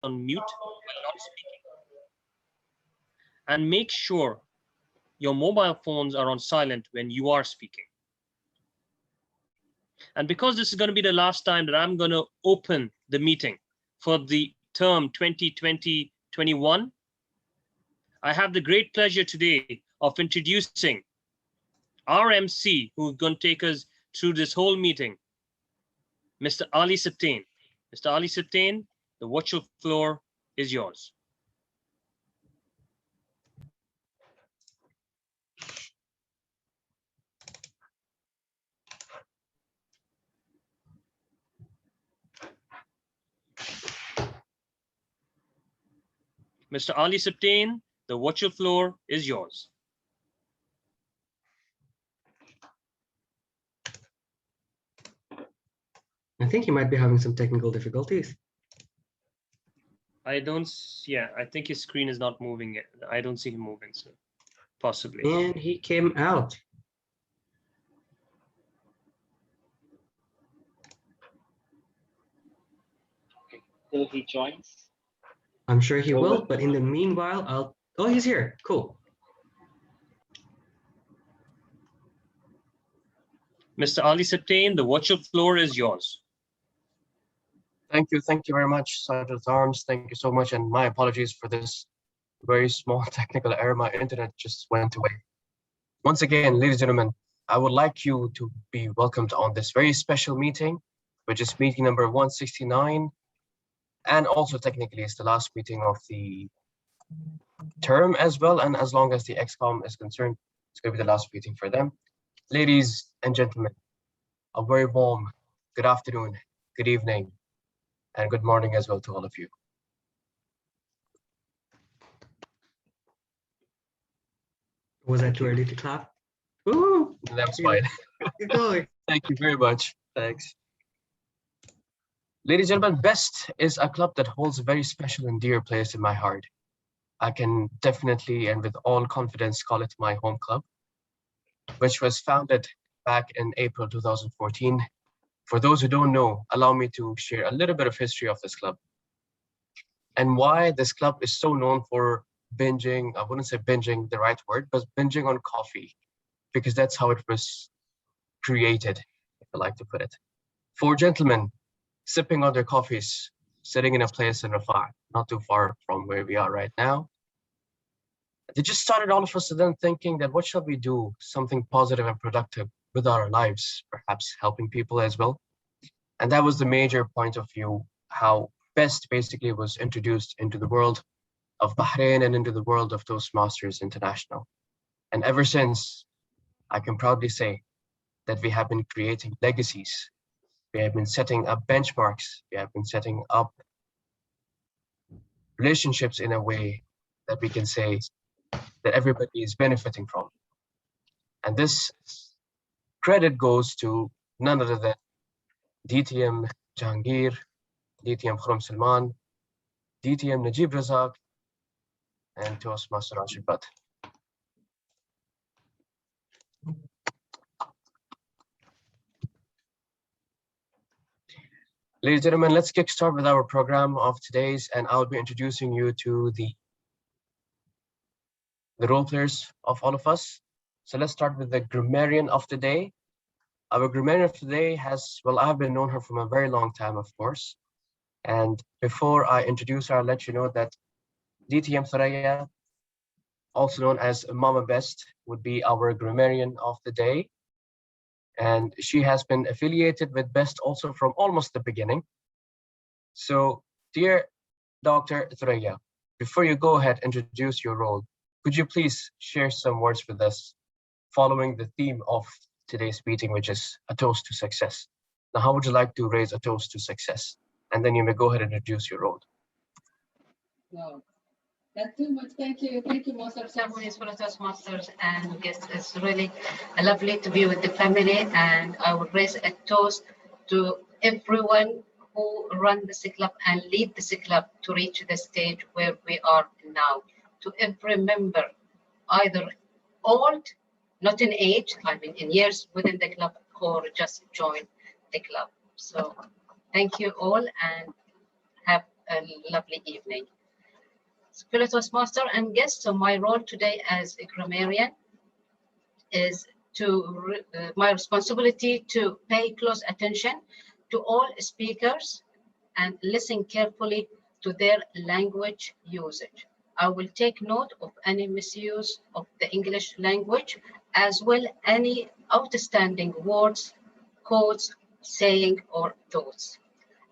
on mute while not speaking. And make sure your mobile phones are on silent when you are speaking. And because this is going to be the last time that I'm going to open the meeting for the term 2020-21, I have the great pleasure today of introducing our MC, who's going to take us through this whole meeting, Mr. Ali Saptain. Mr. Ali Saptain, the virtual floor is yours. Mr. Ali Saptain, the virtual floor is yours. I think he might be having some technical difficulties. I think his screen is not moving yet. I don't see him moving, so possibly. And he came out. Okay, till he joins. I'm sure he will, but in the meanwhile, oh, he's here. Cool. Mr. Ali Saptain, the virtual floor is yours. Thank you very much, Sergeant Arms. Thank you so much, and my apologies for this very small technical error. My internet just went away. Once again, ladies and gentlemen, I would like you to be welcomed on this very special meeting, which is meeting number 169, and also technically it's the last meeting of the term as well, and as long as the XCOM is concerned, it's going to be the last meeting for them. Ladies and gentlemen, a very warm good afternoon, good evening, and good morning as well to all of you. Was that too early to clap? Woo! That's fine. Keep going. Thank you very much. Thanks. Ladies and gentlemen, BEST is a club that holds a very special and dear place in my heart. I can definitely and with all confidence call it my home club, which was founded back in April 2014. For those who don't know, allow me to share a little bit of history of this club and why this club is so known for binging. I wouldn't say binging the right word, but binging on coffee, because that's how it was created, if I like to put it. Four gentlemen sipping on their coffees, sitting in a place in Rafah, not too far from where we are right now. They just started all of us then thinking that what shall we do? Something positive and productive with our lives, perhaps helping people as well. And that was the major point of view, how BEST basically was introduced into the world of Bahrain and into the world of Toastmasters International. And ever since, I can proudly say that we have been creating legacies. We have been setting up benchmarks. We have been setting up relationships in a way that we can say that everybody is benefiting from. And this credit goes to none other than DTM Jahangir, DTM Khurram Salman, DTM Najib Razak, and Toastmaster Rashid Butt. Ladies and gentlemen, let's kick start with our program of today's, and I'll be introducing you to the role players of all of us. So let's start with the grammarian of the day. Our grammarian of the day has, well, I've been known her from a very long time, of course. And before I introduce her, I'll let you know that DTM Thuraya, also known as Mama Best, would be our grammarian of the day. And she has been affiliated with BEST also from almost the beginning. So, dear Dr. Thuraya, before you go ahead and introduce your role, could you please share some words with us following the theme of today's meeting, which is a toast to success? Now, how would you like to raise a toast to success? And then you may go ahead and introduce your role. Wow, that's too much. Thank you. Thank you, most of ceremonies for the Toastmasters and guests. It's really lovely to be with the family, and I would raise a toast to everyone who run the club and lead the club to reach the stage where we are now. To every member, either old, not in age, I mean in years within the club, or just join the club. So thank you all and have a lovely evening. Fellow Toastmaster and guests, so my role today as a grammarian is my responsibility to pay close attention to all speakers and listen carefully to their language usage. I will take note of any misuse of the English language, as well any outstanding words, quotes, saying, or thoughts.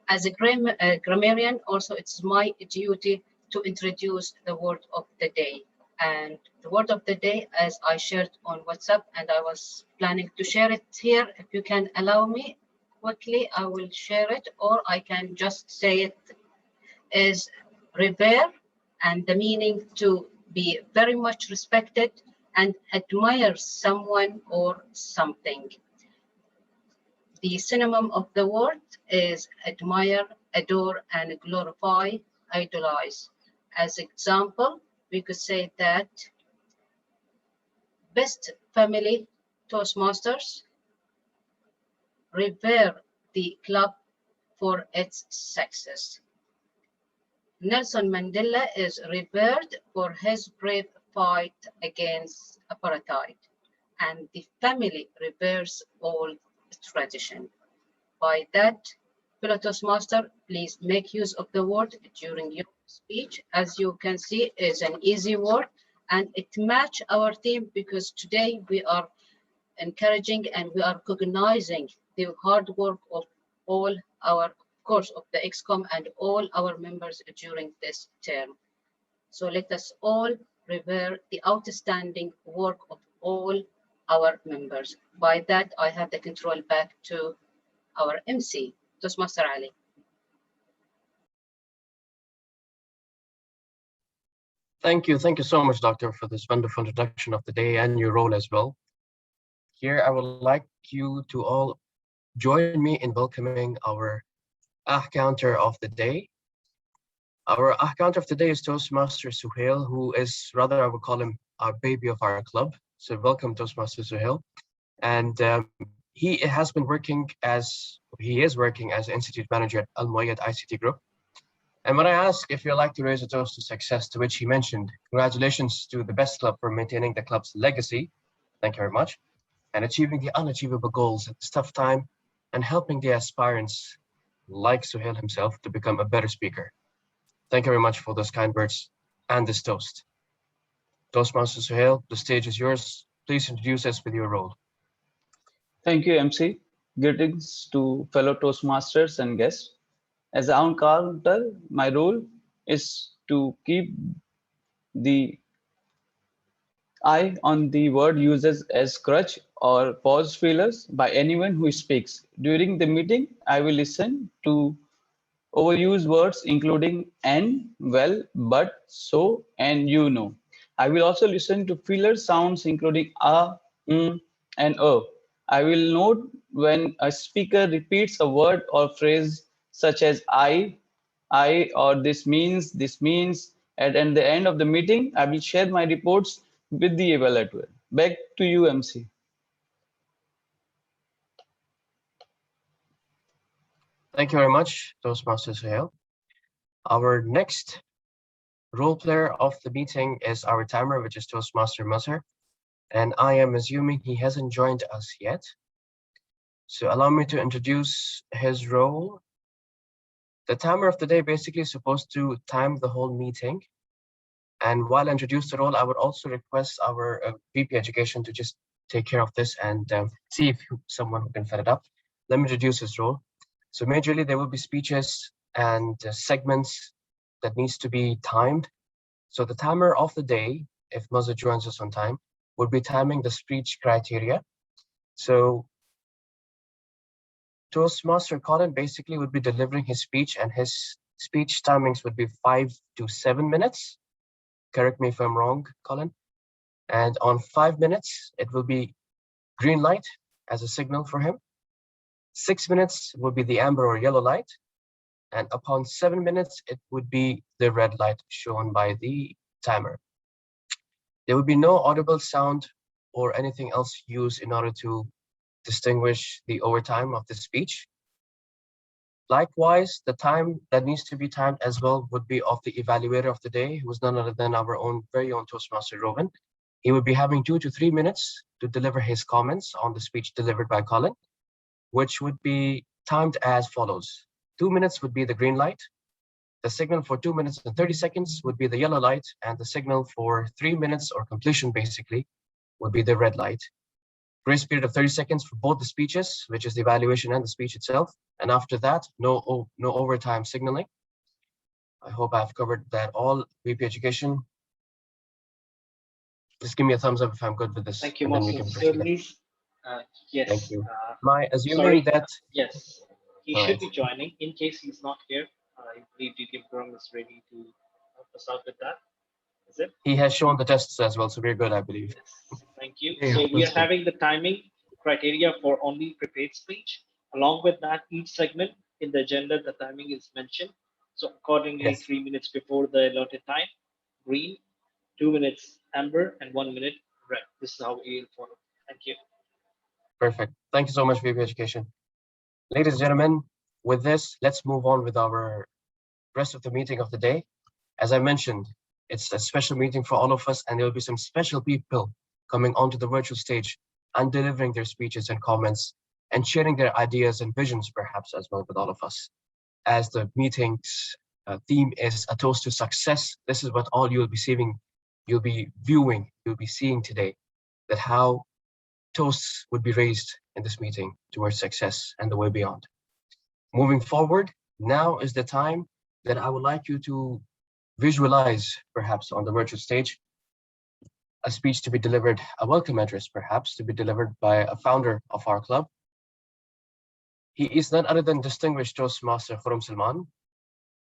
As a grammarian, also it's my duty to introduce the word of the day. And the word of the day, as I shared on WhatsApp, and I was planning to share it here, if you can allow me quickly, I will share it, or I can just say it, is revere, and the meaning to be very much respected and admire someone or something. The synonym of the word is admire, adore, and glorify, idolize. As example, we could say that best family Toastmasters revere the club for its success. Nelson Mandela is revered for his brave fight against apartheid, and the family reveres all tradition. By that, fellow Toastmaster, please make use of the word during your speech. As you can see, it's an easy word, and it matches our theme because today we are encouraging and we are recognizing the hard work of all our course of the XCOM and all our members during this term. So let us all revere the outstanding work of all our members. By that, I have the control back to our MC, Toastmaster Ali. Thank you so much, Doctor, for this wonderful introduction of the day and your role as well. Here, I would like you to all join me in welcoming our counter of the day. Our counter of the day is Toastmaster Suhail, who is, rather, I would call him our baby of our club. So welcome, Toastmaster Suhail. And he is working as Institute Manager at Al Muayyad ICT Group. And when I asked if you'd like to raise a toast to success, to which he mentioned, congratulations to the best club for maintaining the club's legacy. Thank you very much. And achieving the unachievable goals at this tough time and helping the aspirants like Suhail himself to become a better speaker. Thank you very much for those kind words and this toast. Toastmaster Suhail, the stage is yours. Please introduce us with your role. Thank you, MC. Greetings to fellow Toastmasters and guests. As an counter, my role is to keep the eye on the word uses as crutch or pause fillers by anyone who speaks. During the meeting, I will listen to overused words including and, well, but, so, and you know. I will also listen to filler sounds including and I will note when a speaker repeats a word or phrase such as I, or this means, and at the end of the meeting, I will share my reports with the evaluator. Back to you, MC. Thank you very much, Toastmaster Suhail. Our next role player of the meeting is our timer, which is Toastmaster Mazhar. And I am assuming he hasn't joined us yet. So allow me to introduce his role. The timer of the day basically is supposed to time the whole meeting. And while I introduce the role, I would also request our VP Education to just take care of this and see if someone who can set it up. Let me introduce his role. So majorly there will be speeches and segments that needs to be timed. So the timer of the day, if Mazhar joins us on time, would be timing the speech criteria. So Toastmaster Colin basically would be delivering his speech, and his speech timings would be 5 to 7 minutes. Correct me if I'm wrong, Colin. And on 5 minutes, it will be green light as a signal for him. 6 minutes will be the amber or yellow light. And upon 7 minutes, it would be the red light shown by the timer. There will be no audible sound or anything else used in order to distinguish the overtime of the speech. Likewise, the time that needs to be timed as well would be of the evaluator of the day, who is none other than our own very own Toastmaster Robin. He would be having 2 to 3 minutes to deliver his comments on the speech delivered by Colin, which would be timed as follows. 2 minutes would be the green light. The signal for 2 minutes and 30 seconds would be the yellow light, and the signal for 3 minutes or completion basically would be the red light. Grace period of 30 seconds for both the speeches, which is the evaluation and the speech itself. And after that, no overtime signaling. I hope I've covered that all. VP Education, just give me a thumbs up if I'm good with this. Thank you, and then we Master can proceed. Ceremonies. Yes. Thank you. Am I assuming Sorry. that? Yes. He All should right. be joining. In case he's not here, I believe Diem is ready to help us out with that. Is it? He has shown the tests as well, so we're good, I believe. Yes. Thank you. Yeah, So we that's are good. having the timing criteria for only prepared speech. Along with that, each segment in the agenda, the timing is mentioned. So accordingly, Yes. 3 minutes before the allotted time, green, 2 minutes amber, and 1 minute red. This is how we will follow. Thank you. Perfect. Thank you so much, VP Education. Ladies and gentlemen, with this, let's move on with our rest of the meeting of the day. As I mentioned, it's a special meeting for all of us, and there will be some special people coming onto the virtual stage and delivering their speeches and comments and sharing their ideas and visions perhaps as well with all of us. As the meeting's theme is a toast to success, this is what all you'll be seeing, you'll be viewing, you'll be seeing today, that how toasts would be raised in this meeting towards success and the way beyond. Moving forward, now is the time that I would like you to visualize, perhaps on the virtual stage, a speech to be delivered, a welcome address perhaps, to be delivered by a founder of our club. He is none other than distinguished Toastmaster Khurram Salman.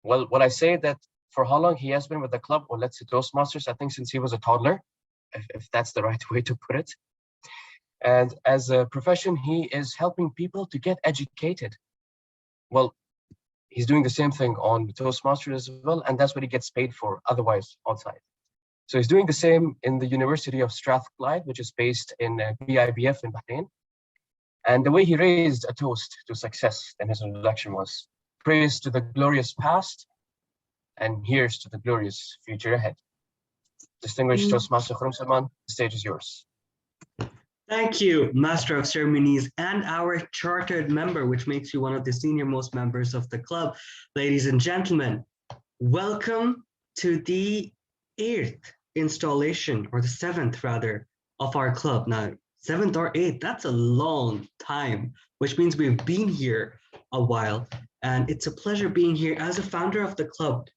Well, when I say that, for how long he has been with the club, or let's say Toastmasters, I think since he was a toddler, if that's the right way to put it. And as a profession, he is helping people to get educated. Well, he's doing the same thing on Toastmasters as well, and that's what he gets paid for otherwise outside. So he's doing the same in the University of Strathclyde, which is based in BIBF in Bahrain. And the way he raised a toast to success in his introduction was praise to the glorious past, and here's to the glorious future ahead. Distinguished Toastmaster Khurram Salman, the stage is yours. Thank you, Master of Ceremonies, and our chartered member, which makes you one of the senior most members of the club. Ladies and gentlemen, welcome to the 8th installation, or the 7th rather, of our club. Now, 7th or 8th, that's a long time, which means we've been here a while. And it's a pleasure being here as a founder of the club.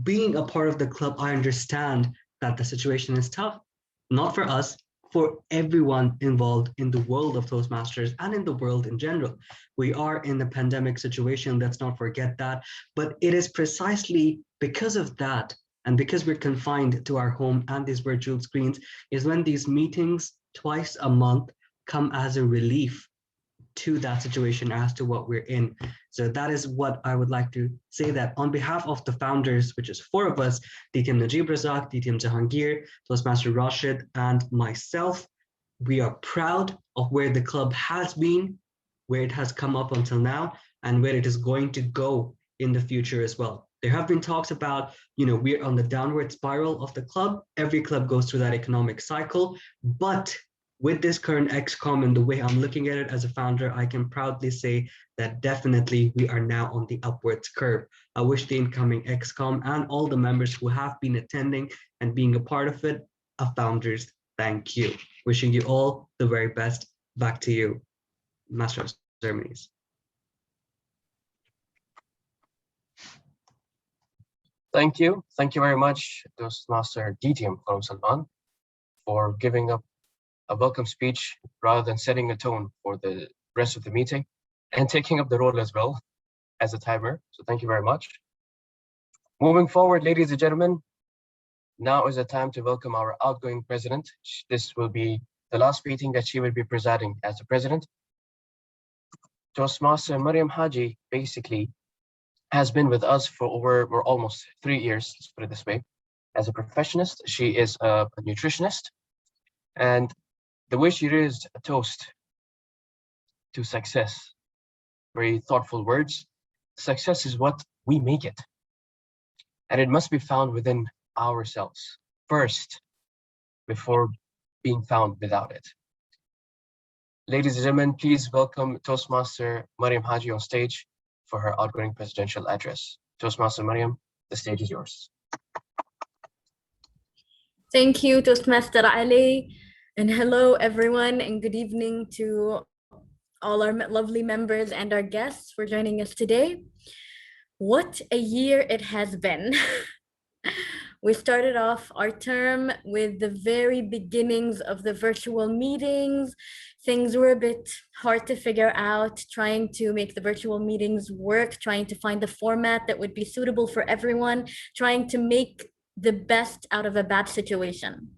Being a part of the club, I understand that the situation is tough, not for us, for everyone involved in the world of Toastmasters and in the world in general. We are in a pandemic situation, let's not forget that, but it is precisely because of that, and because we're confined to our home and these virtual screens, is when these meetings twice a month come as a relief to that situation as to what we're in. So that is what I would like to say, that on behalf of the founders, which is 4 of us, Diem Najib Razak, Diem Jahangir, Toastmaster Rashid, and myself, we are proud of where the club has been, where it has come up until now, and where it is going to go in the future as well. There have been talks about, we're on the downward spiral of the club. Every club goes through that economic cycle, but with this current XCOM and the way I'm looking at it as a founder, I can proudly say that definitely we are now on the upwards curve. I wish the incoming XCOM and all the members who have been attending and being a part of it, a founders, thank you. Wishing you all the very best. Back to you, Master of Ceremonies. Thank you. Thank you very much, Toastmaster Diem Khurram Salman, for giving up a welcome speech rather than setting a tone for the rest of the meeting, and taking up the role as well as a timer. So thank you very much. Moving forward, ladies and gentlemen, now is the time to welcome our outgoing president. This will be the last meeting that she will be presiding as the president. Toastmaster Mariam Haji basically has been with us for almost 3 years, let's put it this way. As a professionist, she is a nutritionist, and the way she raised a toast to success, very thoughtful words, Success is what we make it, and it must be found within ourselves first before being found without it. Ladies and gentlemen, please welcome Toastmaster Mariam Haji on stage for her outgoing presidential address. Toastmaster Mariam, the stage is yours. Thank you, Toastmaster Ali, and hello everyone, and good evening to all our lovely members and our guests for joining us today. What a year it has been. We started off our term with the very beginnings of the virtual meetings. Things were a bit hard to figure out, trying to make the virtual meetings work, trying to find the format that would be suitable for everyone, trying to make the best out of a bad situation.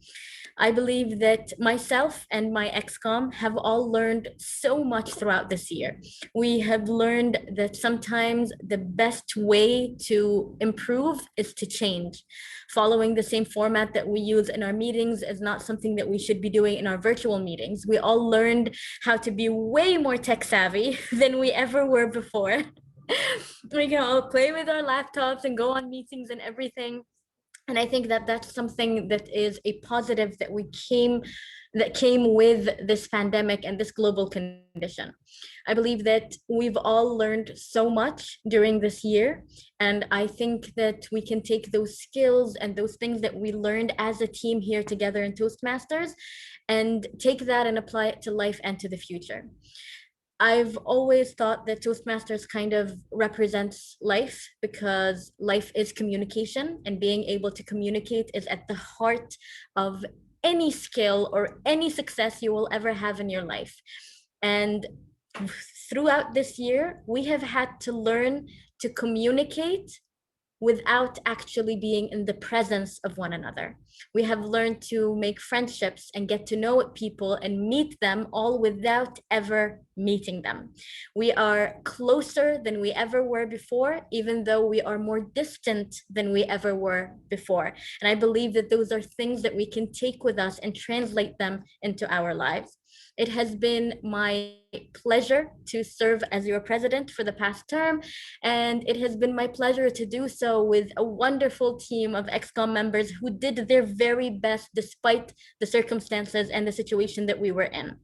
I believe that myself and my ex-com have all learned so much throughout this year. We have learned that sometimes the best way to improve is to change. Following the same format that we use in our meetings is not something that we should be doing in our virtual meetings. We all learned how to be way more tech savvy than we ever were before. We can all play with our laptops and go on meetings and everything. And I think that that's something that is a positive that came with this pandemic and this global condition. I believe that we've all learned so much during this year. And I think that we can take those skills and those things that we learned as a team here together in Toastmasters and take that and apply it to life and to the future. I've always thought that Toastmasters kind of represents life because life is communication, and being able to communicate is at the heart of any skill or any success you will ever have in your life. And throughout this year, we have had to learn to communicate without actually being in the presence of one another. We have learned to make friendships and get to know people and meet them all without ever meeting them. We are closer than we ever were before, even though we are more distant than we ever were before. And I believe that those are things that we can take with us and translate them into our lives. It has been my pleasure to serve as your president for the past term, and it has been my pleasure to do so with a wonderful team of ex-com members who did their very best despite the circumstances and the situation that we were in.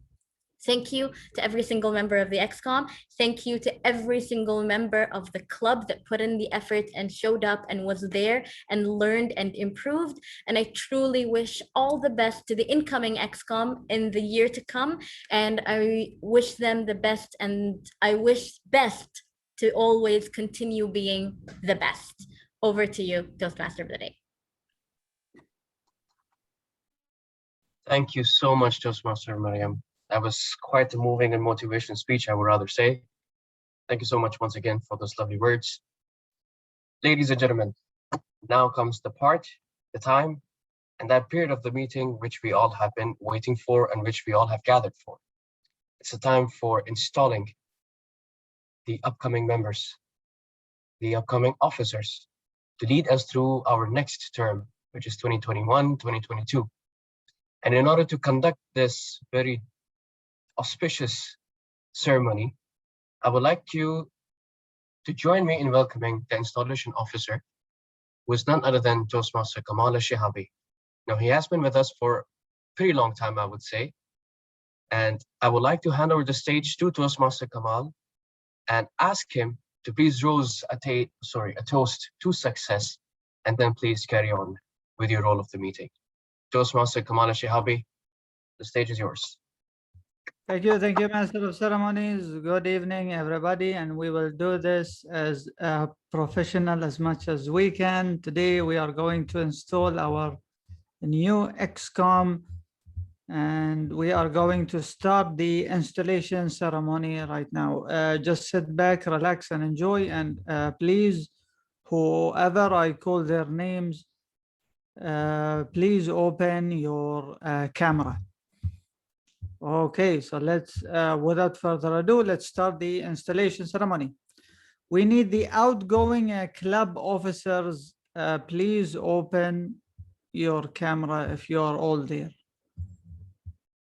Thank you to every single member of the ex-com. Thank you to every single member of the club that put in the effort and showed up and was there and learned and improved. And I truly wish all the best to the incoming ex-com in the year to come. And I wish them the best, and I wish best to always continue being the best. Over to you, Toastmaster of the Day. Thank you so much, Toastmaster Mariam. That was quite a moving and motivational speech, I would rather say. Thank you so much once again for those lovely words. Ladies and gentlemen, now comes the part, the time, and that period of the meeting which we all have been waiting for and which we all have gathered for. It's a time for installing the upcoming members, the upcoming officers, to lead us through our next term, which is 2021-2022. And in order to conduct this very auspicious ceremony, I would like you to join me in welcoming the installation officer, who is none other than Toastmaster Kamal Al-Shihabi. Now, he has been with us for a pretty long time, I would say, and I would like to hand over the stage to Toastmaster Kamal and ask him to please raise a toast to success, and then please carry on with your role of the meeting. Toastmaster Kamal Al-Shihabi, the stage is yours. Thank you, Master of Ceremonies. Good evening, everybody, and we will do this as professional as much as we can. Today, we are going to install our new ex-com, and we are going to start the installation ceremony right now. Just sit back, relax, and enjoy. And please, whoever I call their names, please open your camera. Okay, so let's, without further ado, let's start the installation ceremony. We need the outgoing club officers. Please open your camera if you are all there.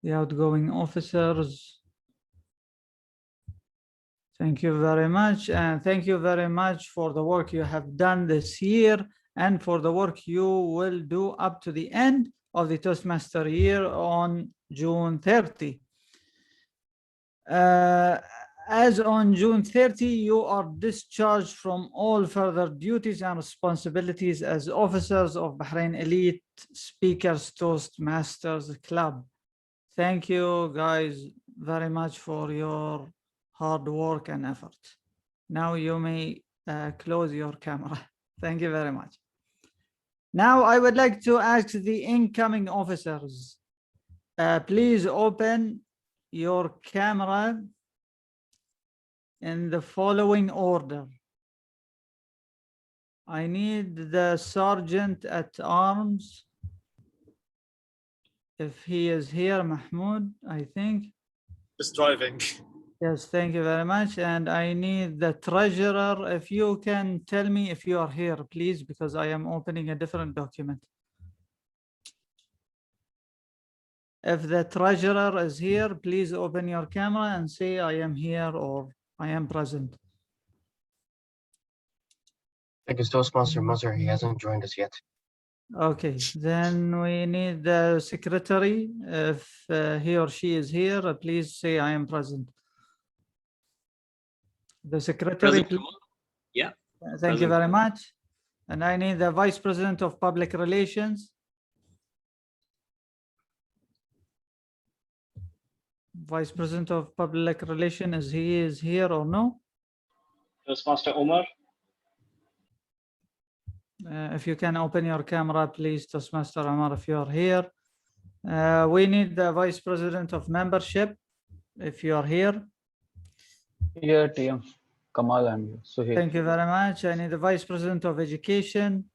The outgoing officers. Thank you very much. And thank you very much for the work you have done this year and for the work you will do up to the end of the Toastmaster year on June 30. As on June 30, you are discharged from all further duties and responsibilities as officers of Bahrain Elite Speakers Toastmasters Club. Thank you guys very much for your hard work and effort. Now you may close your camera. Thank you very much. Now I would like to ask the incoming officers, please open your camera in the following order. I need the sergeant at arms. If he is here, Mahmoud, I think. Just driving. Yes, thank you very much. And I need the treasurer. If you can tell me if you are here, please, because I am opening a different document. If the treasurer is here, please open your camera and say I am here or I am present. I guess Toastmaster Muzzer, he hasn't joined us yet. Okay, then we need the secretary. If he or she is here, please say I am present. The secretary, Present. Yeah. thank you Present. very much. And I need the vice president of public relations. Vice president of public relations, is here or no? Toastmaster Omar. If you can open your camera, please, Toastmaster Omar, if you are here. We need the vice president of membership, if you are here. Here, TM. Kamal, I'm here. So here. Thank you very much. I need the vice president of education.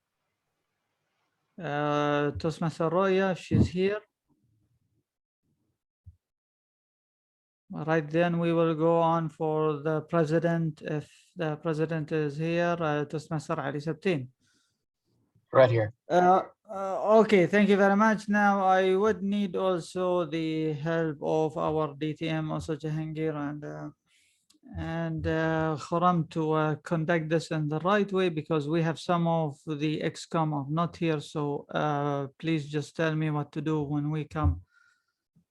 Toastmaster Roya, if she's here. All right, then we will go on for the president. If the president is here, Toastmaster Ali Sabtin. Right here. Okay, thank you very much. Now I would need also the help of our DTM, also Jahangir and Khuram to conduct this in the right way, because we have some of the XCOM are not here. So please just tell me what to do when we come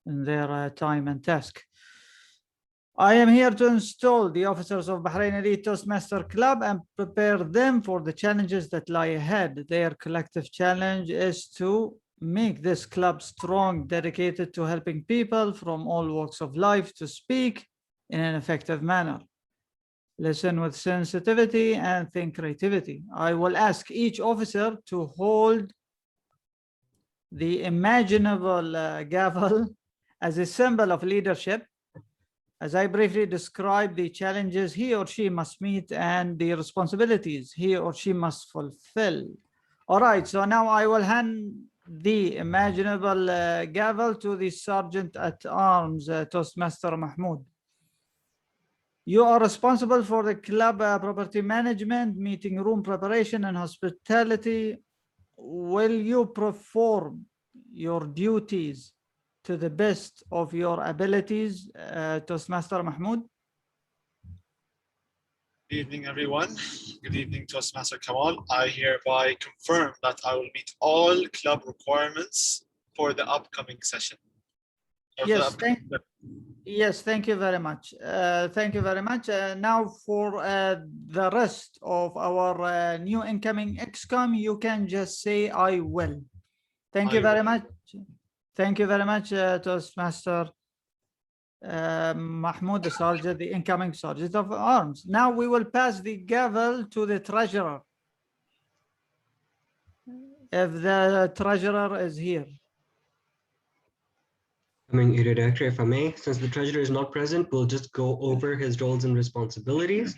in their time and task. I am here to install the officers of Bahrain Elite Toastmaster Club and prepare them for the challenges that lie ahead. Their collective challenge is to make this club strong, dedicated to helping people from all walks of life to speak in an effective manner. Listen with sensitivity and think creativity. I will ask each officer to hold the imaginable gavel as a symbol of leadership, as I briefly describe the challenges he or she must meet and the responsibilities he or she must fulfill. All right, so now I will hand the imaginable gavel to the sergeant at arms, Toastmaster Mahmoud. You are responsible for the club property management, meeting room preparation, and hospitality. Will you perform your duties to the best of your abilities, Toastmaster Mahmoud? Good evening, everyone. Good evening, Toastmaster Kamal. I hereby confirm that I will meet all club requirements for the upcoming session. Yes, thank you very much. Thank you very much. Now for the rest of our new incoming XCOM, you can just say I will. Thank you very much. Thank you very much, Toastmaster Mahmoud, the sergeant, the incoming sergeant of arms. Now we will pass the gavel to the treasurer. If the treasurer is here. Director, if I may, since the treasurer is not present, we'll just go over his roles and responsibilities,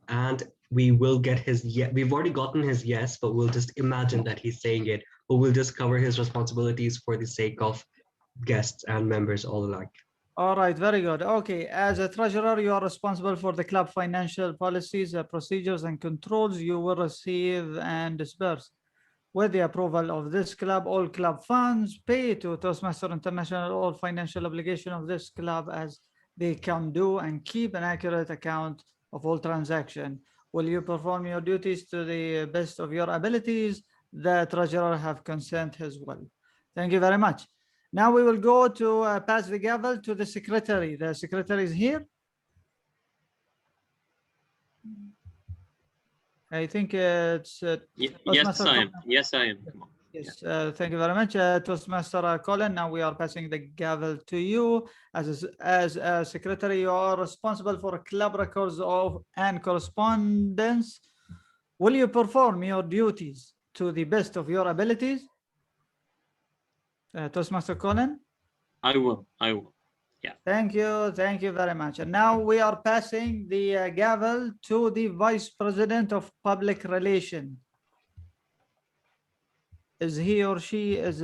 and we will get his yes. We've already gotten his yes, but we'll just imagine that he's saying it, but we'll just cover his responsibilities for the sake of guests and members all alike. All right, very good. Okay, as a treasurer, you are responsible for the club financial policies, procedures, and controls you will receive and disperse. With the approval of this club, all club funds pay to Toastmaster International, all financial obligation of this club as they can do and keep an accurate account of all transactions. Will you perform your duties to the best of your abilities? The treasurer have consent as well. Thank you very much. Now we will go to pass the gavel to the secretary. The secretary is here. I think it's Yes, Toastmaster I am. Colin. Yes, I am. Come on. Yes, thank you very much, Toastmaster Colin. Now we are passing the gavel to you. As a secretary, you are responsible for club records and correspondence. Will you perform your duties to the best of your abilities? Toastmaster Colin? I will. I will. Thank you very much. And now we are passing the gavel to the Vice President of Public Relations. Is he or she is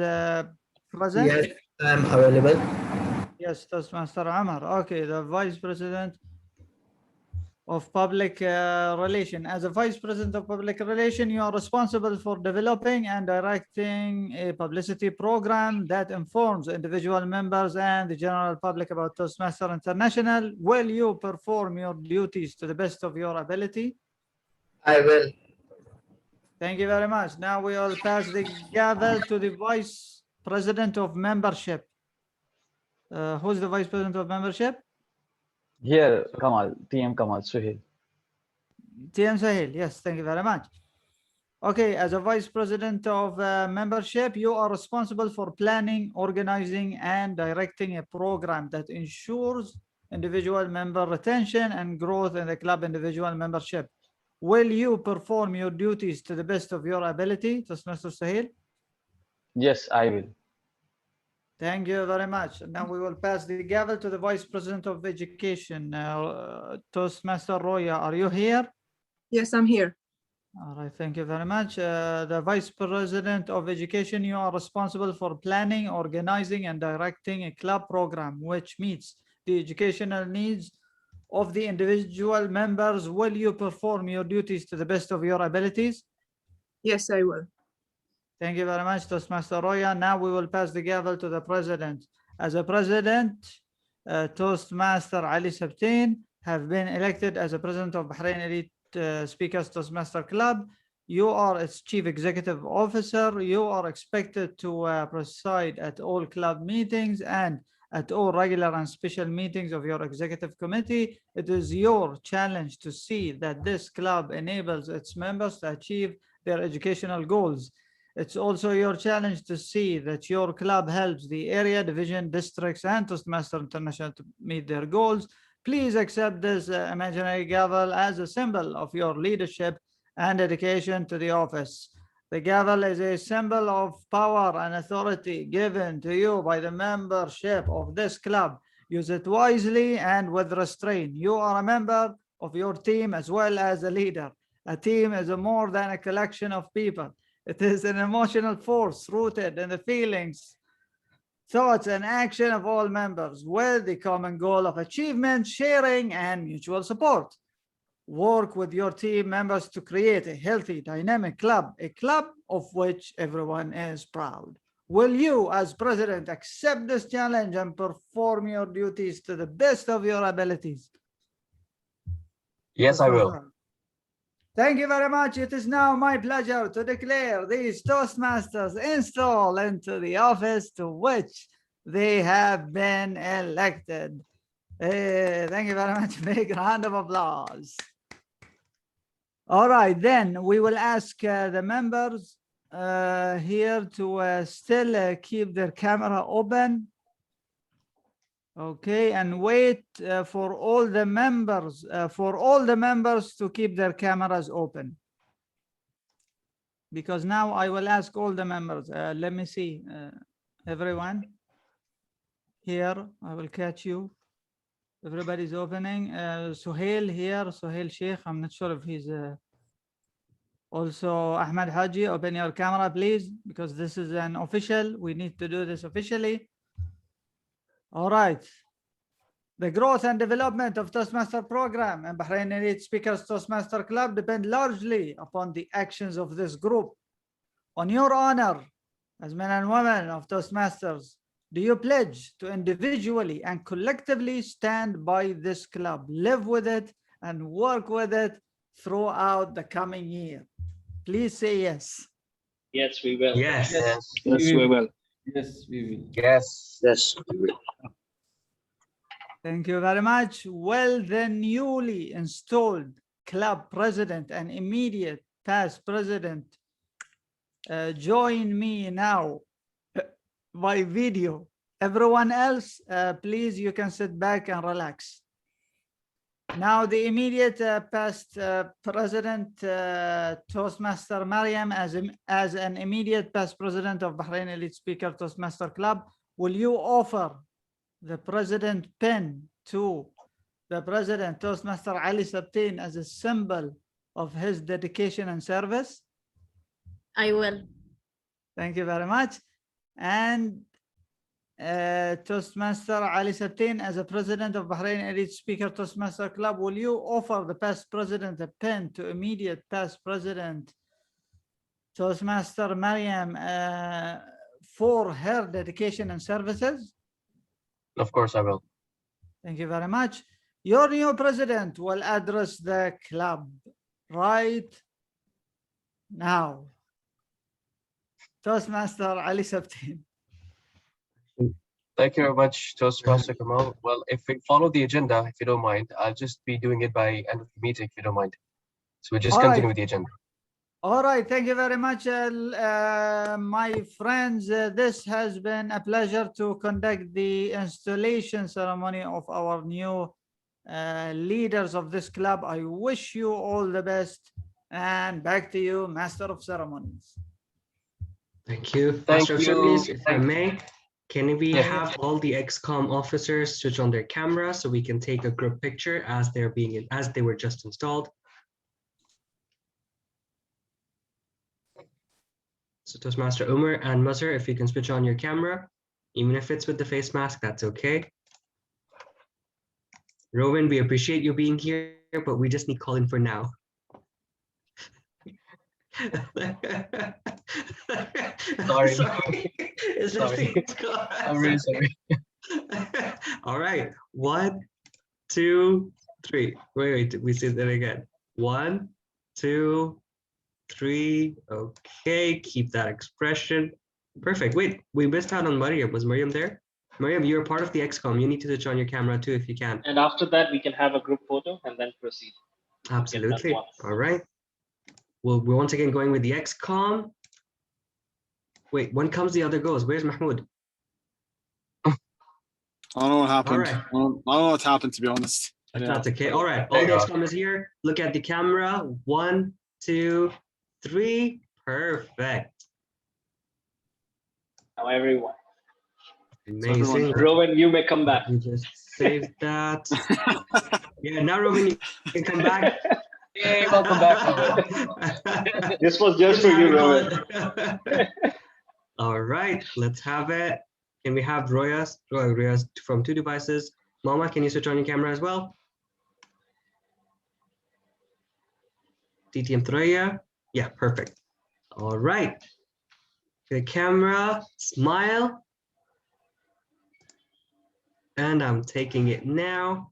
present? Yes, I'm available. Yes, Toastmaster Amar. Okay, the Vice President of Public Relation. As a Vice President of Public Relation, you are responsible for developing and directing a publicity program that informs individual members and the general public about Toastmaster International. Will you perform your duties to the best of your ability? I will. Thank you very much. Now we will pass the gavel to the Vice President of Membership. Who's the Vice President of Membership? Here, Kamal, TM Kamal, Suhail. TM Sahil, yes, thank you very much. Okay, as a Vice President of Membership, you are responsible for planning, organizing, and directing a program that ensures individual member retention and growth in the club individual membership. Will you perform your duties to the best of your ability, Toastmaster Sahil? Yes, I will. Thank you very much. Now we will pass the gavel to the Vice President of Education. Toastmaster Roya, are you here? Yes, I'm here. All right, thank you very much. The Vice President of Education, you are responsible for planning, organizing, and directing a club program which meets the educational needs of the individual members. Will you perform your duties to the best of your abilities? Yes, I will. Thank you very much, Toastmaster Roya. Now we will pass the gavel to the President. As a President, Toastmaster Ali Sabtin have been elected as a President of Bahrain Elite Speakers Toastmaster Club. You are its Chief Executive Officer. You are expected to preside at all club meetings and at all regular and special meetings of your executive committee. It is your challenge to see that this club enables its members to achieve their educational goals. It's also your challenge to see that your club helps the area, division, districts, and Toastmaster International to meet their goals. Please accept this imaginary gavel as a symbol of your leadership and dedication to the office. The gavel is a symbol of power and authority given to you by the membership of this club. Use it wisely and with restraint. You are a member of your team as well as a leader. A team is more than a collection of people. It is an emotional force rooted in the feelings, thoughts, and action of all members with the common goal of achievement, sharing, and mutual support. Work with your team members to create a healthy, dynamic club, a club of which everyone is proud. Will you, as president, accept this challenge and perform your duties to the best of your abilities? Yes, I will. Thank you very much. It is now my pleasure to declare these Toastmasters installed into the office to which they have been elected. Thank you very much. Big round of applause. All right, then we will ask the members here to still keep their camera open. Okay, and wait for all the members to keep their cameras open. Because now I will ask all the members. Let me see, everyone. Here, I will catch you. Everybody's opening. Suhail here, Suhail Sheikh. I'm not sure if he's also Ahmed Haji. Open your camera, please, because this is an official. We need to do this officially. All right. The growth and development of Toastmaster program and Bahrain Elite Speakers Toastmaster Club depend largely upon the actions of this group. On your honor, as men and women of Toastmasters, Do you pledge to individually and collectively stand by this club, live with it, and work with it throughout the coming year? Please say yes. Yes, we will. Yes. Yes. Yes, we will. Yes, we will. Yes. Yes, we will. Thank you very much. Will the newly installed club president and immediate past president join me now by video? Everyone else, please, you can sit back and relax. Now, the immediate past president, Toastmaster Mariam, as an immediate past president of Bahrain Elite Speaker Toastmaster Club, will you offer the president pin to the president Toastmaster Ali Sabtin as a symbol of his dedication and service? I will. Thank you very much. And Toastmaster Ali Sabtin, as a president of Bahrain Elite Speaker Toastmaster Club, will you offer the past president a pen to immediate past president Toastmaster Mariam for her dedication and services? Of course I will. Thank you very much. Your new president will address the club right now. Toastmaster Ali Sabtin. Thank you very much, Toastmaster Kamal. Well, if we follow the agenda, if you don't mind, I'll just be doing it by end of the meeting, if you don't mind. So we'll just All continue right. with the agenda. All right, thank you very much, my friends. This has been a pleasure to conduct the installation ceremony of our new leaders of this club. I wish you all the best, and back to you, Master of Ceremonies. Thank you. Thank Master of you. Ceremonies, if I Thank- may, can we Yeah. have all the XCOM officers switch on their camera so we can take a group picture as they were just installed? So Toastmaster Umar and Mazhar, if you can switch on your camera, even if it's with the face mask, that's okay. Rowan, we appreciate you being here, but we just need Colin for now. Sorry. It's just Sorry. the I'm really sorry. All right, 1, 2, 3. Wait, we say that again. 1, 2, 3. Okay, keep that expression. Perfect. Wait, we missed out on Mariam. Was Mariam there? Mariam, you're part of the XCOM. You need to switch on your camera too if you can. And after that, we can have a group photo and then proceed. Absolutely. once. All right. Well, we're once again going with the XCOM. Wait, one comes, the other goes. Where's Mahmoud? I don't know what happened. All right. I don't know what happened, to be honest. Yeah. That's okay. All right. There All the you are. XCOM is here. Look at the camera. 1, 2, 3. Perfect. Now, everyone. Amazing. Rowan, you may come back. Let me just save that. Yeah, now Robin, you can come back. Yay, welcome back. This was just for you, Rowan. All right, let's have it. Can we have Royas from 2 devices? Mama, can you switch on your camera as well? DTM Throya. Yeah, perfect. All right. The camera, smile. And I'm taking it now.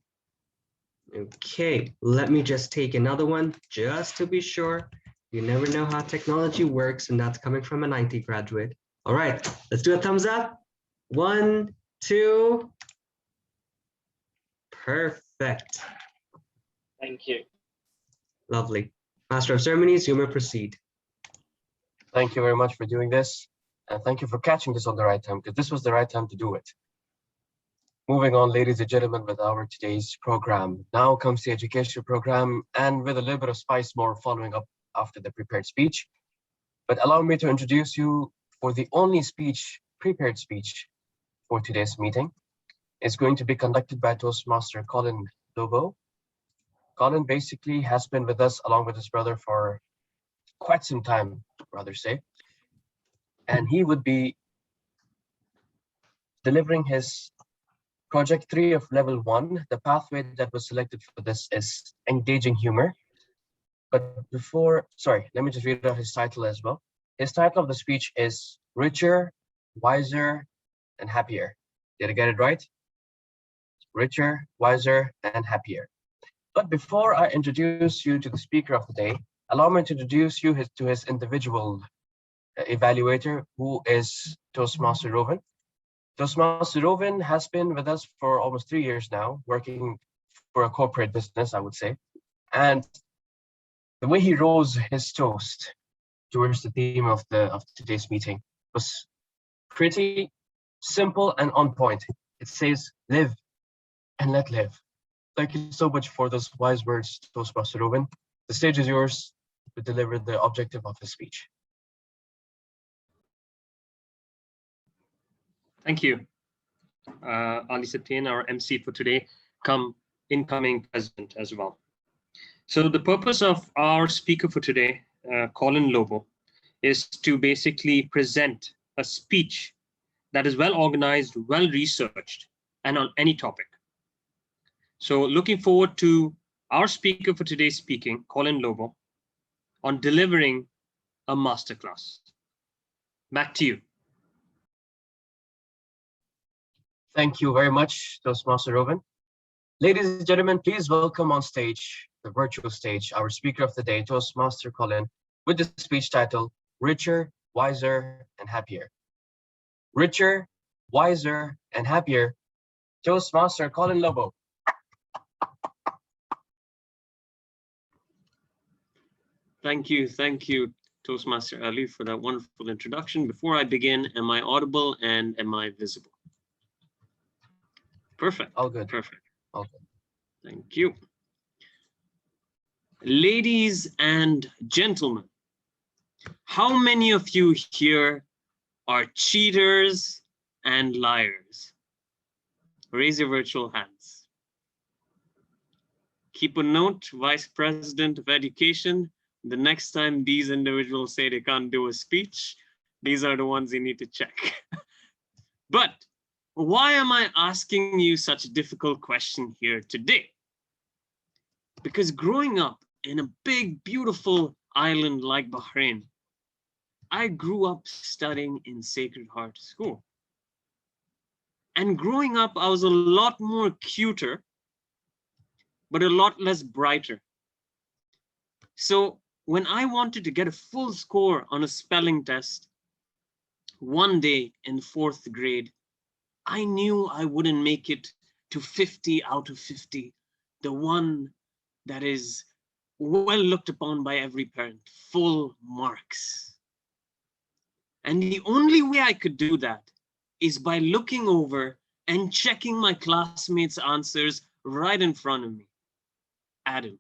Okay, let me just take another one just to be sure. You never know how technology works, and that's coming from an IT graduate. All right, let's do a thumbs up. 1, 2. Perfect. Thank you. Lovely. Master of Ceremonies, you may proceed. Thank you very much for doing this. And thank you for catching this on the right time, because this was the right time to do it. Moving on, ladies and gentlemen, with our today's program. Now comes the education program, and with a little bit of spice more following up after the prepared speech. But allow me to introduce you for the only prepared speech for today's meeting. It's going to be conducted by Toastmaster Colin Lobo. Colin basically has been with us along with his brother for quite some time, rather say. And he would be delivering his Project 3 of Level 1. The pathway that was selected for this is Engaging Humor. But before, sorry, let me just read out his title as well. His title of the speech is Richer, Wiser, and happier. Did I get it right? Richer, wiser, and happier. But before I introduce you to the speaker of the day, allow me to introduce you to his individual evaluator, who is Toastmaster Rowan. Toastmaster Rowan has been with us for almost 3 years now, working for a corporate business, I would say. And the way he rose his toast towards the theme of today's meeting was pretty simple and on point. It says, live and let live. Thank you so much for those wise words, Toastmaster Rowan. The stage is yours to deliver the objective of his speech. Thank you, Ali Satin, our MC for today, incoming president as well. So the purpose of our speaker for today, Colin Lobo, is to basically present a speech that is well organized, well researched, and on any topic. So looking forward to our speaker for today's speaking, Colin Lobo, on delivering a masterclass. Back to you. Thank you very much, Toastmaster Rowan. Ladies and gentlemen, please welcome on stage, the virtual stage, our speaker of the day, Toastmaster Colin, with the speech title, Richer, Wiser, and Happier. Richer, wiser, and happier, Toastmaster Colin Lobo. Thank you, Toastmaster Ali, for that wonderful introduction. Before I begin, am I audible and am I visible? Perfect. All good. Perfect. All good. Thank you. Ladies and gentlemen, how many of you here are cheaters and liars? Raise your virtual hands. Keep a note, Vice President of Education. The next time these individuals say they can't do a speech, these are the ones you need to check. But why am I asking you such a difficult question here today? Because growing up in a big, beautiful island like Bahrain, I grew up studying in Sacred Heart School. And growing up, I was a lot more cuter, but a lot less brighter. So when I wanted to get a full score on a spelling test, one day in 4th grade, I knew I wouldn't make it to 50 out of 50, the one that is well looked upon by every parent, full marks. And the only way I could do that is by looking over and checking my classmates' answers right in front of me. Adam.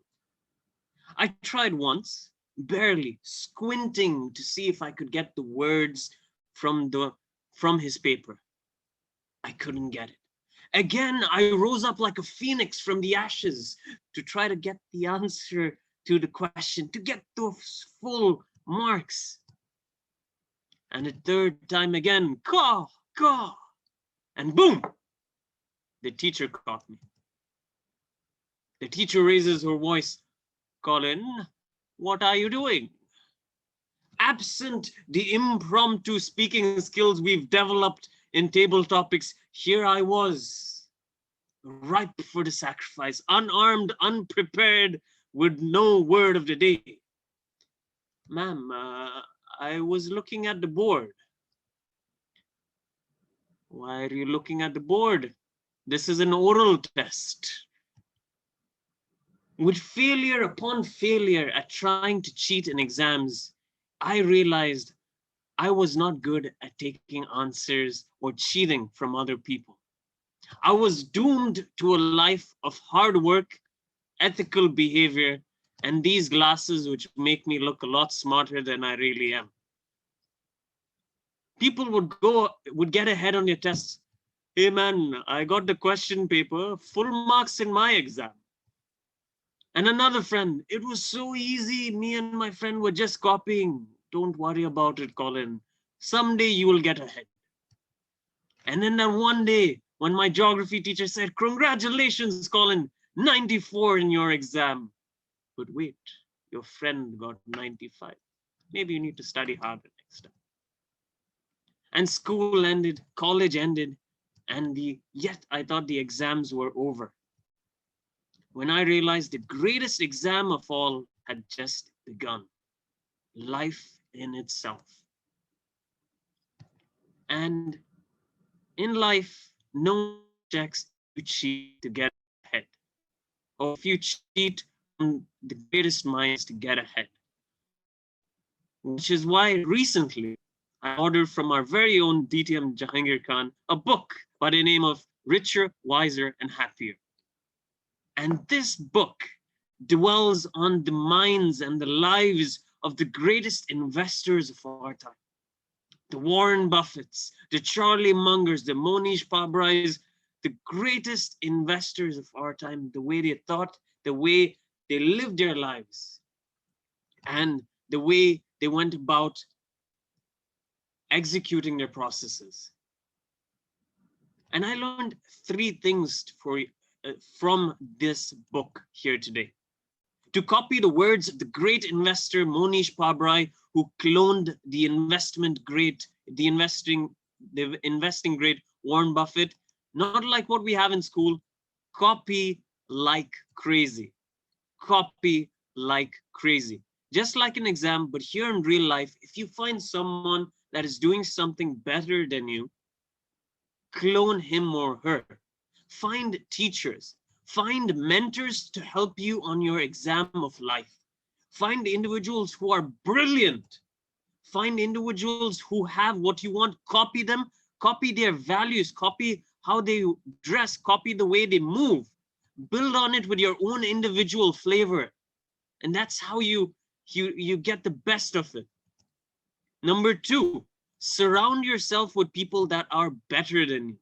I tried once, barely squinting to see if I could get the words from his paper. I couldn't get it. Again, I rose up like a phoenix from the ashes to try to get the answer to the question, to get those full marks. And a third time again, caw, and boom, the teacher caught me. The teacher raises her voice, Colin, what are you doing? Absent the impromptu speaking skills we've developed in table topics, here I was, ripe for the sacrifice, unarmed, unprepared, with no word of the day. Ma'am, I was looking at the board. Why are you looking at the board? This is an oral test. With failure upon failure at trying to cheat in exams, I realized I was not good at taking answers or cheating from other people. I was doomed to a life of hard work, ethical behavior, and these glasses which make me look a lot smarter than I really am. People would get ahead on their tests. Hey man, I got the question paper, full marks in my exam. And another friend, it was so easy. Me and my friend were just copying. Don't worry about it, Colin. Someday you will get ahead. And then that one day when my geography teacher said, congratulations, Colin, 94 in your exam. But wait, your friend got 95. Maybe you need to study harder next time. And school ended, college ended, and yet I thought the exams were over. When I realized the greatest exam of all had just begun, life in itself. And in life, no one checks if you cheat to get ahead, or if you cheat on the greatest minds to get ahead. Which is why recently I ordered from our very own Diem Jahangir Khan a book by the name of Richer, Wiser, and Happier. And this book dwells on the minds and the lives of the greatest investors of our time. The Warren Buffetts, the Charlie Mungers, the Monish Pabrais, the greatest investors of our time, the way they thought, the way they lived their lives, and the way they went about executing their processes. And I learned 3 things from this book here today. To copy the words of the great investor Monish Pabrai, who cloned the investing great Warren Buffett, not like what we have in school, copy like crazy. Copy like crazy. Just like an exam, but here in real life, if you find someone that is doing something better than you, clone him or her. Find teachers, find mentors to help you on your exam of life. Find individuals who are brilliant. Find individuals who have what you want, copy them, copy their values, copy how they dress, copy the way they move. Build on it with your own individual flavor. And that's how you get the best of it. Number 2, surround yourself with people that are better than you.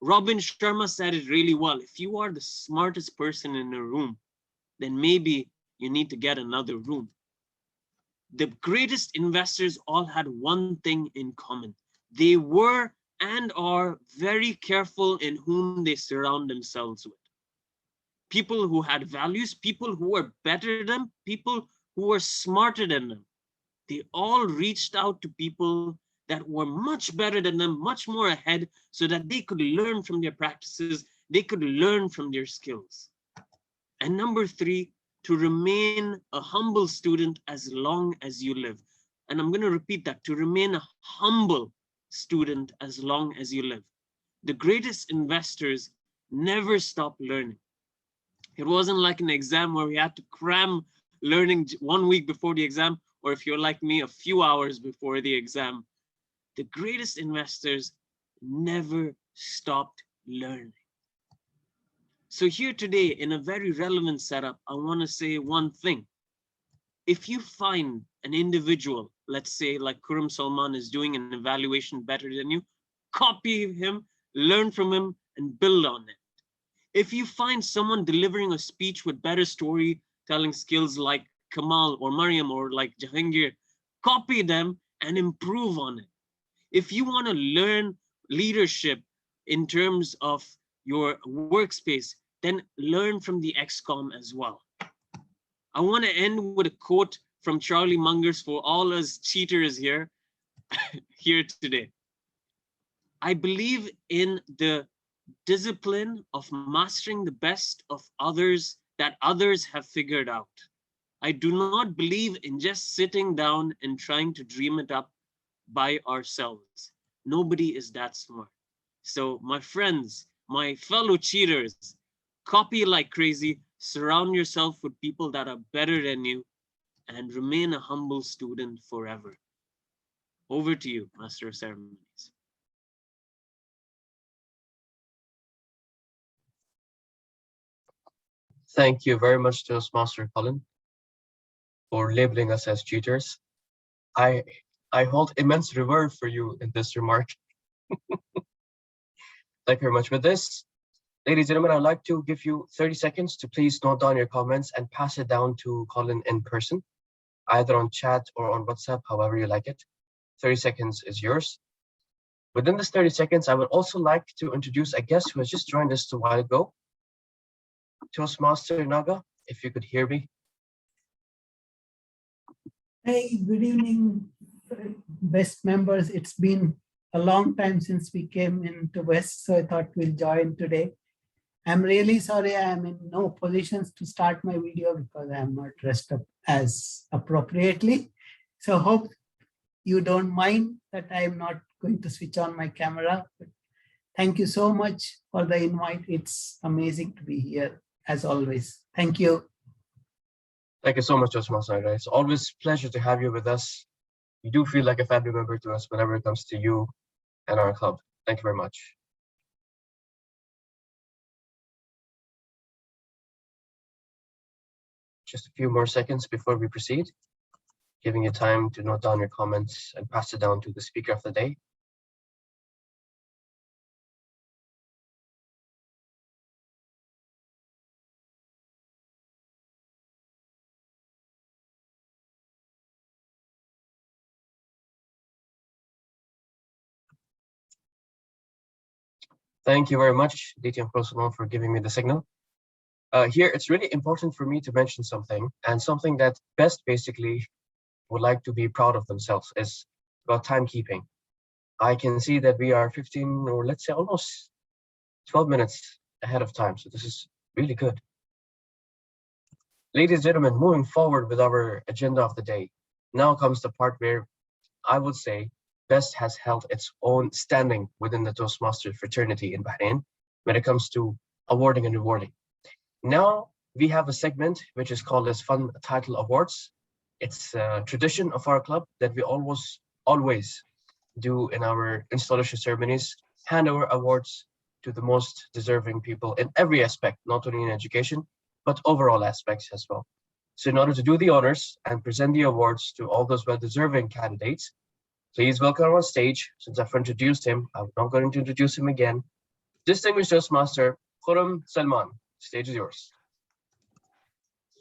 Robin Sharma said it really well. If you are the smartest person in a room, then maybe you need to get another room. The greatest investors all had one thing in common. They were and are very careful in whom they surround themselves with. People who had values, people who were better than them, people who were smarter than them. They all reached out to people that were much better than them, much more ahead, so that they could learn from their practices, they could learn from their skills. And number 3, to remain a humble student as long as you live. And I'm going to repeat that, to remain a humble student as long as you live. The greatest investors never stop learning. It wasn't like an exam where we had to cram learning 1 week before the exam, or if you're like me, a few hours before the exam. The greatest investors never stopped learning. So here today, in a very relevant setup, I want to say one thing. If you find an individual, let's say like Khurram Salman is doing an evaluation better than you, copy him, learn from him, and build on it. If you find someone delivering a speech with better storytelling skills like Kamal or Mariam or like Jahangir, copy them and improve on it. If you want to learn leadership in terms of your workspace, then learn from the XCOM as well. I want to end with a quote from Charlie Mungers for all us cheaters here today. I believe in the discipline of mastering the best of others that others have figured out. I do not believe in just sitting down and trying to dream it up by ourselves. Nobody is that smart. So my friends, my fellow cheaters, copy like crazy, surround yourself with people that are better than you, and remain a humble student forever. Over to you, Master of Ceremonies. Thank you very much, Toastmaster Colin, for labeling us as cheaters. I hold immense reward for you in this remark. Thank you very much. With this, ladies and gentlemen, I'd like to give you 30 seconds to please note down your comments and pass it down to Colin in person, either on chat or on WhatsApp, however you like it. 30 seconds is yours. Within this 30 seconds, I would also like to introduce a guest who has just joined us a while ago. Toastmaster Naga, if you could hear me. Hey, good evening, best members. It's been a long time since we came into West, so I thought we'll join today. I'm really sorry I am in no positions to start my video because I am not dressed up as appropriately. So hope you don't mind that I am not going to switch on my camera. But thank you so much for the invite. It's amazing to be here as always. Thank you. Thank you so much, Toastmaster. It's always a pleasure to have you with us. You do feel like a family member to us whenever it comes to you and our club. Thank you very much. Just a few more seconds before we proceed, giving you time to note down your comments and pass it down to the speaker of the day. Thank you very much, Diem, for giving me the signal. Here, it's really important for me to mention something, and something that Best basically would like to be proud of themselves is about timekeeping. I can see that we are 15, or let's say almost 12 minutes ahead of time, so this is really good. Ladies and gentlemen, moving forward with our agenda of the day, now comes the part where I would say Best has held its own standing within the Toastmaster fraternity in Bahrain when it comes to awarding and rewarding. Now we have a segment which is called as Fun Title Awards. It's a tradition of our club that we always do in our installation ceremonies, hand over awards to the most deserving people in every aspect, not only in education, but overall aspects as well. So in order to do the honors and present the awards to all those well-deserving candidates, please welcome on stage, since I've introduced him, I'm not going to introduce him again, distinguished Toastmaster, Khurram Salman. Stage is yours.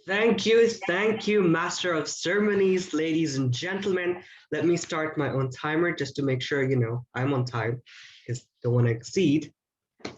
Thank you, Master of Ceremonies, ladies and gentlemen. Let me start my own timer just to make sure, I'm on time, because don't want to exceed.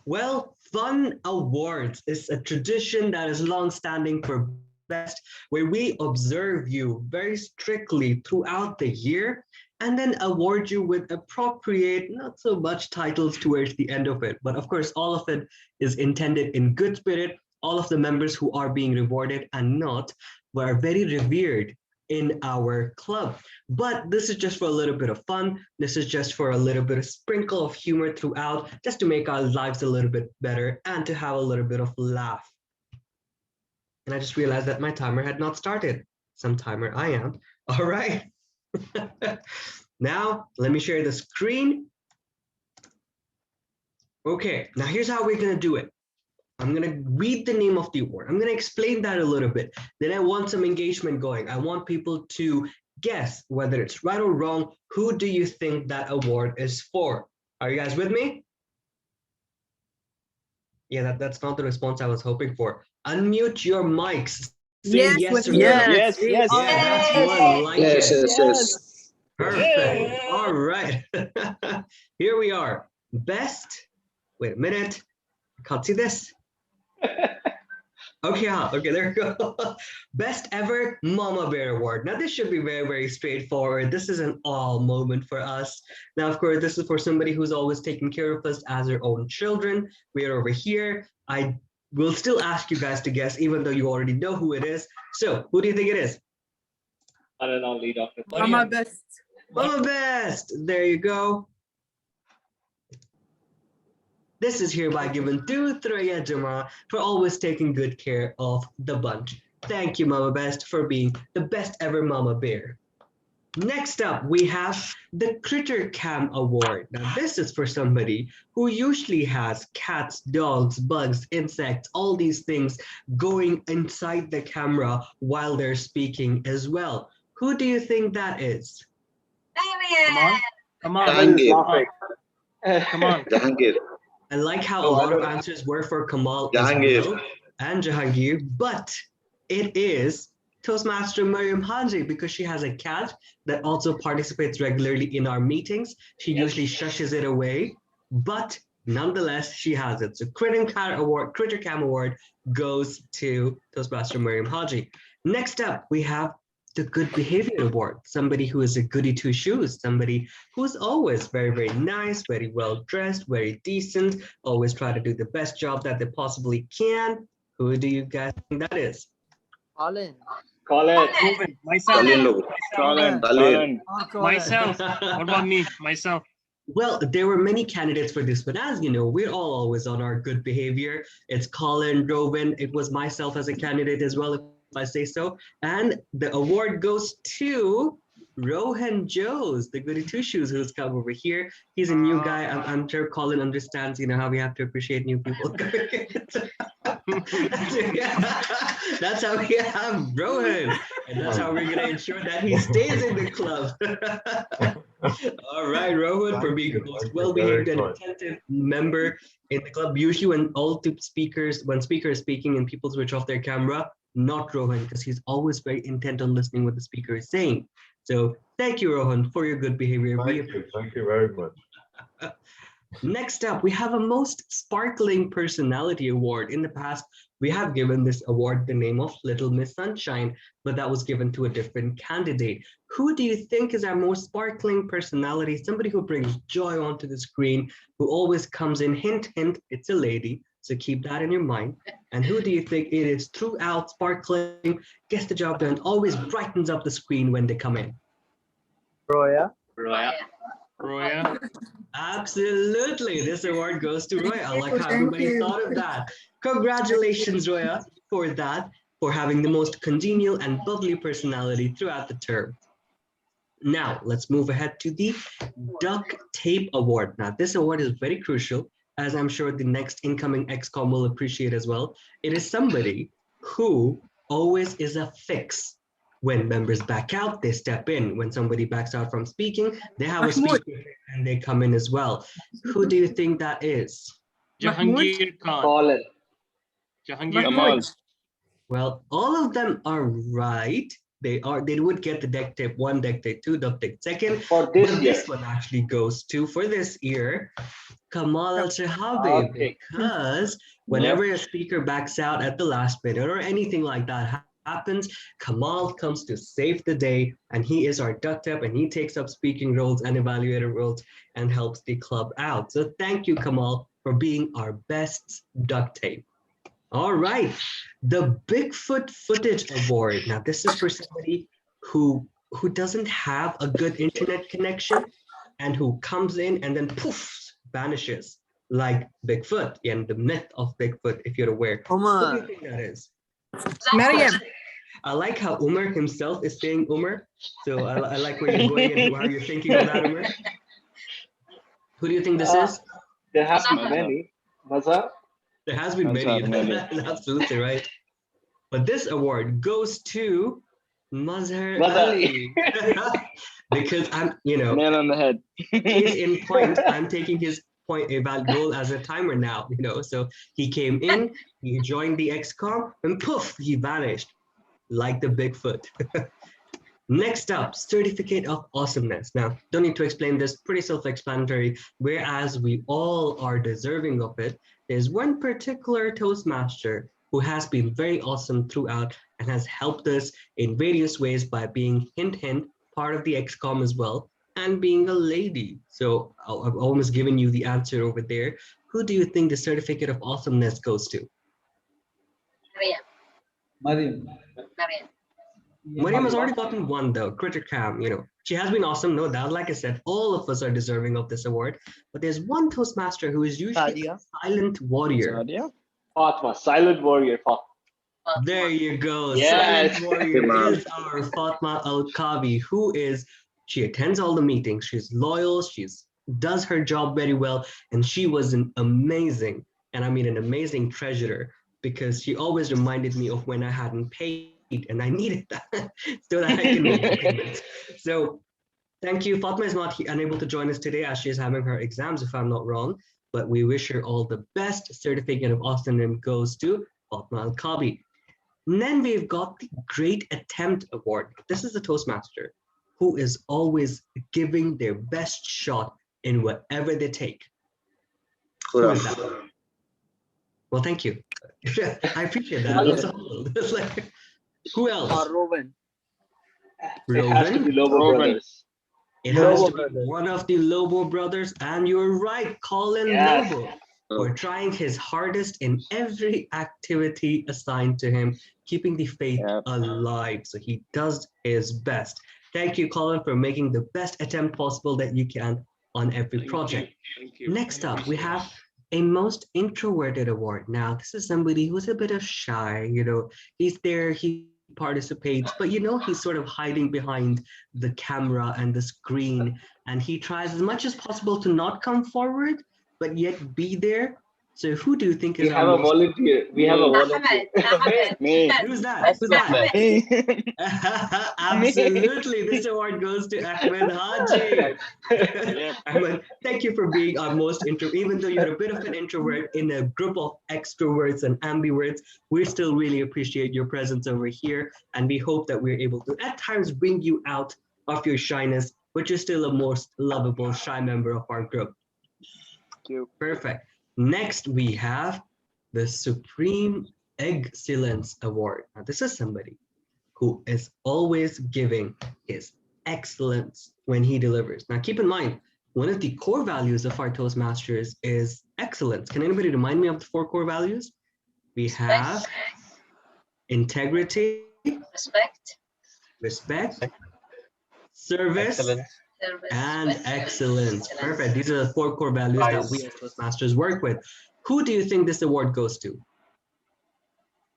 Well, Fun Awards is a tradition that is long-standing for Best, where we observe you very strictly throughout the year and then award you with appropriate, not so much titles towards the end of it. But of course, all of it is intended in good spirit. All of the members who are being rewarded and not were very revered in our club. But this is just for a little bit of fun. This is just for a little bit of sprinkle of humor throughout, just to make our lives a little bit better and to have a little bit of laugh. And I just realized that my timer had not started. Some timer I am. All right. Now, let me share the screen. Okay, now here's how we're gonna do it. I'm gonna read the name of the award. I'm gonna explain that a little bit. Then I want some engagement going. I want people to guess whether it's right or wrong. Who do you think that award is for? Are you guys with me? Yeah, that's not the response I was hoping for. Unmute your mics. Say yes or no. Yes. Yeah, that's one. Like it. Yes. Perfect. All right. Here we are. Best. Wait a minute. I can't see this. Okay, there we go. Best ever Mama Bear Award. Now this should be very, very straightforward. This is an all moment for us. Now, of course, this is for somebody who's always taking care of us as their own children. We are over here. I will still ask you guys to guess, even though you already know who it is. So, who do you think it is? One and only Dr. Mama Best. Mama Best. There you go. This is hereby given to Thuraya Jama for always taking good care of the bunch. Thank you, Mama Best, for being the best ever Mama Bear. Next up, we have the Critter Cam Award. Now, this is for somebody who usually has cats, dogs, bugs, insects, all these things going inside the camera while they're speaking as well. Who do you think that is? Come on. Jahangir. Come on. Jahangir. I like how a lot of answers were for Kamal Jahangir. as well, and Jahangir, but it is Toastmaster Mariam Haji because she has a cat that also participates regularly in our meetings. She usually shushes it away, but nonetheless, she has it. So Critter Cam Award goes to Toastmaster Mariam Haji. Next up, we have the Good Behavior Award. Somebody who is a goody two shoes, somebody who's always very, very nice, very well dressed, very decent, always try to do the best job that they possibly can. Who do you guys think that is? Colin. Colin. Myself. Colin. Colin. Myself. What about me? Myself. Well, there were many candidates for this, but as you know, we're all always on our good behavior. It's Colin, Rowan. It was myself as a candidate as well, if I say so. And the award goes to Rohan Joes, the goody two shoes who's come over here. He's a new guy. I'm sure Colin understands, how we have to appreciate new people. That's how we have Rohan. And that's how we're going to ensure that he stays in the club. All right, Rohan, for being the most well-behaved and attentive member in the club. Usually when speaker is speaking and people switch off their camera, not Rohan, because he's always very intent on listening what the speaker is saying. So thank you, Rohan, for your good behavior. Thank you very much. Next up, we have a Most Sparkling Personality Award. In the past, we have given this award the name of Little Miss Sunshine, but that was given to a different candidate. Who do you think is our most sparkling personality? Somebody who brings joy onto the screen, who always comes in, hint, hint, it's a lady. So keep that in your mind. And who do you think it is throughout sparkling, gets the job done, always brightens up the screen when they come in? Roya. Roya. Absolutely. This award goes to Roya. I like how everybody thought of that. Congratulations, Roya, for that, for having the most congenial and bubbly personality throughout the term. Now, let's move ahead to the Duct Tape Award. Now, this award is very crucial, as I'm sure the next incoming XCOM will appreciate as well. It is somebody who always is a fix. When members back out, they step in. When somebody backs out from speaking, they have a speaker and they come in as well. Who do you think that is? Jahangir Khan. Colin. Jahangir Khan. Well, all of them are right. They would get the deck tape 1, deck tape 2, deck tape 2nd. For this year. This one actually goes to, for this year, Kamal Al-Shahabi, because whenever a speaker backs out at the last minute or anything like that happens, Kamal comes to save the day, and he is our duct tape, and he takes up speaking roles and evaluator roles and helps the club out. So thank you, Kamal, for being our best duct tape. All right, the Bigfoot Footage Award. Now, this is for somebody who doesn't have a good internet connection and who comes in and then poof, vanishes, like Bigfoot and the myth of Bigfoot, if you're aware. What do you think that is? Mariam. I like how Umar himself is saying Umar. So I like where you're going and how you're thinking of that, Umar. Who do you think this is? There have been many. Mazhar? There has been many. Absolutely right. But this award goes to Mazhar Ali. Because I'm, nail on the head. He's in point. I'm taking his point role as a timer now, So he came in, he joined the XCOM, and poof, he vanished like the Bigfoot. Next up, Certificate of Awesomeness. Now, don't need to explain this, pretty self-explanatory. Whereas we all are deserving of it, there's one particular Toastmaster who has been very awesome throughout and has helped us in various ways by being, hint, hint, part of the XCOM as well, and being a lady. So I've almost given you the answer over there. Who do you think the Certificate of Awesomeness goes to? Mariam. Mariam has already gotten one though, Critter Cam, She has been awesome, no doubt. Like I said, all of us are deserving of this award. But there's one Toastmaster who is usually a silent warrior. Fatma, silent warrior, Fatma. There you go. Yes. Silent warrior is our Fatma Al-Kabi, she attends all the meetings. She's loyal. Does her job very well. And she was an amazing, and I mean an amazing treasurer, because she always reminded me of when I hadn't paid and I needed that so that I can make the payments. So thank you. Fatma is not unable to join us today as she is having her exams, if I'm not wrong, but we wish her all the best. Certificate of Awesomeness goes to Fatma Al-Kabi. And then we've got the Great Attempt Award. This is the Toastmaster who is always giving their best shot in whatever they take. Who is that? Well, thank you. I appreciate that. Who else? Rowan. It has to be Rowan? Lobo Rowan. Brothers. It has Lobo to be brothers. one of the Lobo brothers, and you're right, Colin Yes. Lobo, for trying his hardest in every activity assigned to him, keeping the faith Yep. alive. So he does his best. Thank you, Colin, for making the best attempt possible that you can on every project. Thank you. Next up, we have a most introverted award. Now, this is somebody who's a bit of shy, he's there, he participates, but he's sort of hiding behind the camera and the screen, and he tries as much as possible to not come forward, but yet be there. So who do you think We is have our a volunteer. We have a volunteer. Me. Who's that? Who's that? Me. Absolutely, this award goes to Ahmed Haji. Yep. Ahmed, thank you for being our most even though you're a bit of an introvert in a group of extroverts and ambiverts, we still really appreciate your presence over here, and we hope that we're able to at times bring you out of your shyness, but you're still a most lovable shy member of our group. Thank you. Perfect. Next, we have the Supreme Excellence Award. Now, this is somebody who is always giving his excellence when he delivers. Now, keep in mind, one of the core values of our Toastmasters is excellence. Can anybody remind me of the 4 core values? We have integrity, respect, service, and excellence. Perfect. These are the 4 core values that we as Toastmasters work with. Who do you think this award goes to?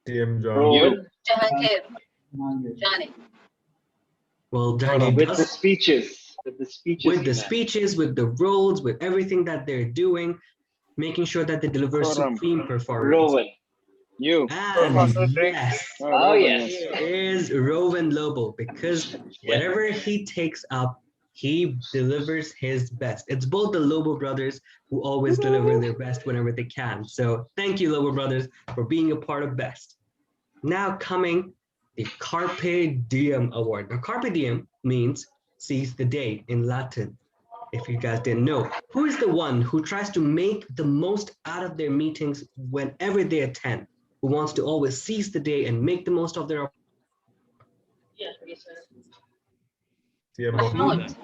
Diem Rowan. Johnny. Well, Johnny With does, the speeches. With the speeches. with the speeches, with the roles, with everything that they're doing, making sure that they deliver supreme performance. Rowan. You. And yes, Oh, yes. it is Rowan Lobo, because whatever he takes up, he delivers his best. It's both the Lobo brothers who always deliver their best whenever they can. So thank you, Lobo brothers, for being a part of best. Now coming, the Carpe Diem Award. Now, Carpe Diem means seize the day in Latin. If you guys didn't know, who is the one who tries to make the most out of their meetings whenever they attend? Who wants to always seize the day and make the most of their Mahmoud.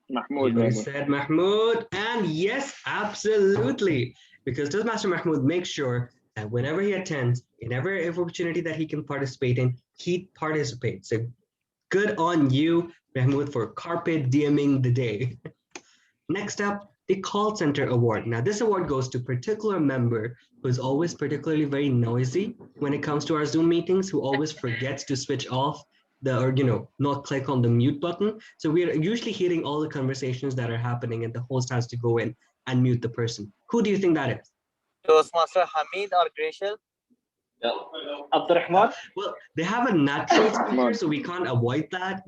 Mahmoud. You said Mahmoud, and yes, absolutely. Because Toastmaster Mahmoud makes sure that whenever he attends, in every opportunity that he can participate in, he participates. So good on you, Mahmoud, for carpe dieming the day. Next up, the Call Center Award. Now, this award goes to a particular member who is always particularly very noisy when it comes to our Zoom meetings, who always forgets to switch off not click on the mute button. So we're usually hearing all the conversations that are happening, and the host has to go in and mute the person. Who do you think that is? Toastmaster Hamid or Greshel? Abdurrahman? Well, they have a natural speaker, so we can't avoid that,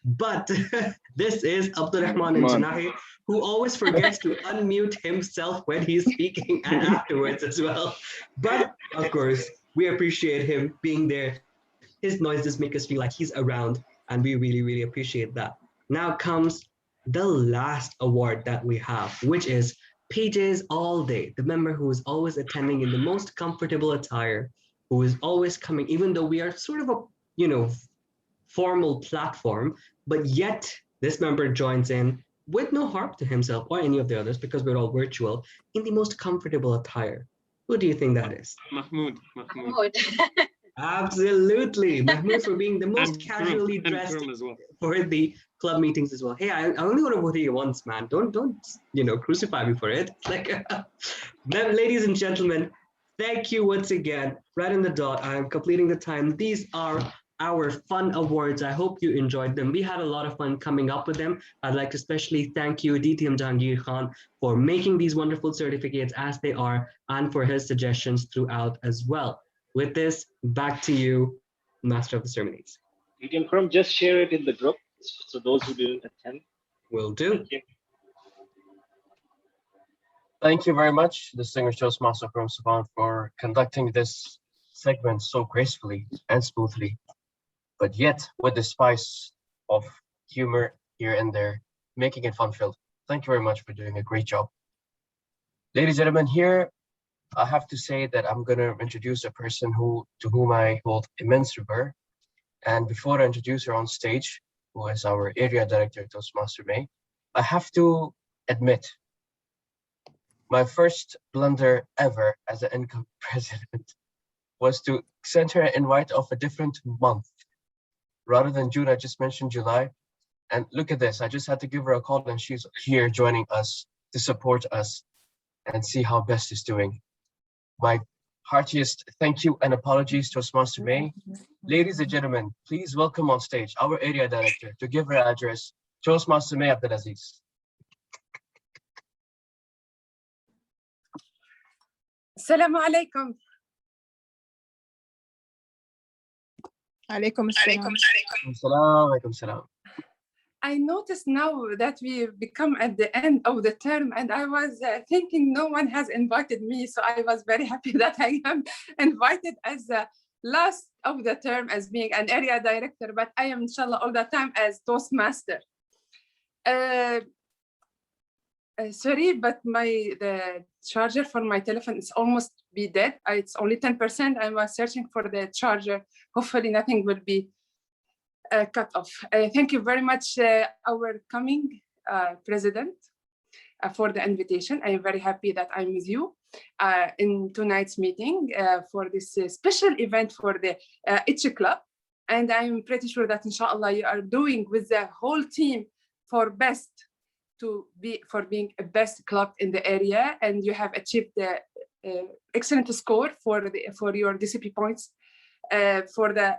But this is Abdurrahman and Janahi, who always forgets to unmute himself when he's speaking and afterwards as well. But of course, we appreciate him being there. His noises make us feel like he's around, and we really, really appreciate that. Now comes the last award that we have, which is Pages All Day, the member who is always attending in the most comfortable attire, who is always coming, even though we are sort of a, formal platform, but yet this member joins in with no harm to himself or any of the others, because we're all virtual, in the most comfortable attire. Who do you think that is? Mahmoud. Absolutely. Mahmoud for being the most casually dressed for the club meetings as well. Hey, I only want to vote you once, man. Don't crucify me for it. Ladies and gentlemen, thank you once again. Right in the dot, I am completing the time. These are our fun awards. I hope you enjoyed them. We had a lot of fun coming up with them. I'd like to especially thank you, DTM Jahangir Khan, for making these wonderful certificates as they are, and for his suggestions throughout as well. With this, back to you, Master of the Ceremonies. DTM Khan, just share it in the group, so those who didn't attend. Will do. Thank you. Thank you very much, distinguished Toastmaster from Saban, for conducting this segment so gracefully and smoothly, but yet with the spice of humor here and there, making it fun-filled. Thank you very much for doing a great job. Ladies and gentlemen, here I have to say that I'm going to introduce a person to whom I hold immense regard, And before I introduce her on stage, who is our area director, Toastmaster May, I have to admit, my first blunder ever as an incoming president was to send her an invite of a different month. Rather than June, I just mentioned July. And look at this, I just had to give her a call and she's here joining us to support us and see how Best is doing. My heartiest thank you and apologies to Toastmaster May. Ladies and gentlemen, please welcome on stage our area director to give her address, Toastmaster May Abdulaziz. Assalamu alaikum. Alaikum Salam. I noticed now that we become at the end of the term, and I was thinking no one has invited me, so I was very happy that I am invited as the last of the term as being an area director, but I am inshallah all the time as Toastmaster. Sorry, but the charger for my telephone is almost be dead. It's only 10%. I was searching for the charger. Hopefully nothing will be cut off. Thank you very much, our coming president, for the invitation. I am very happy that I'm with you in tonight's meeting for this special event for the Itchy Club. And I'm pretty sure that inshallah you are doing with the whole team for best for being a best club in the area, and you have achieved the excellent score for your DCP points for the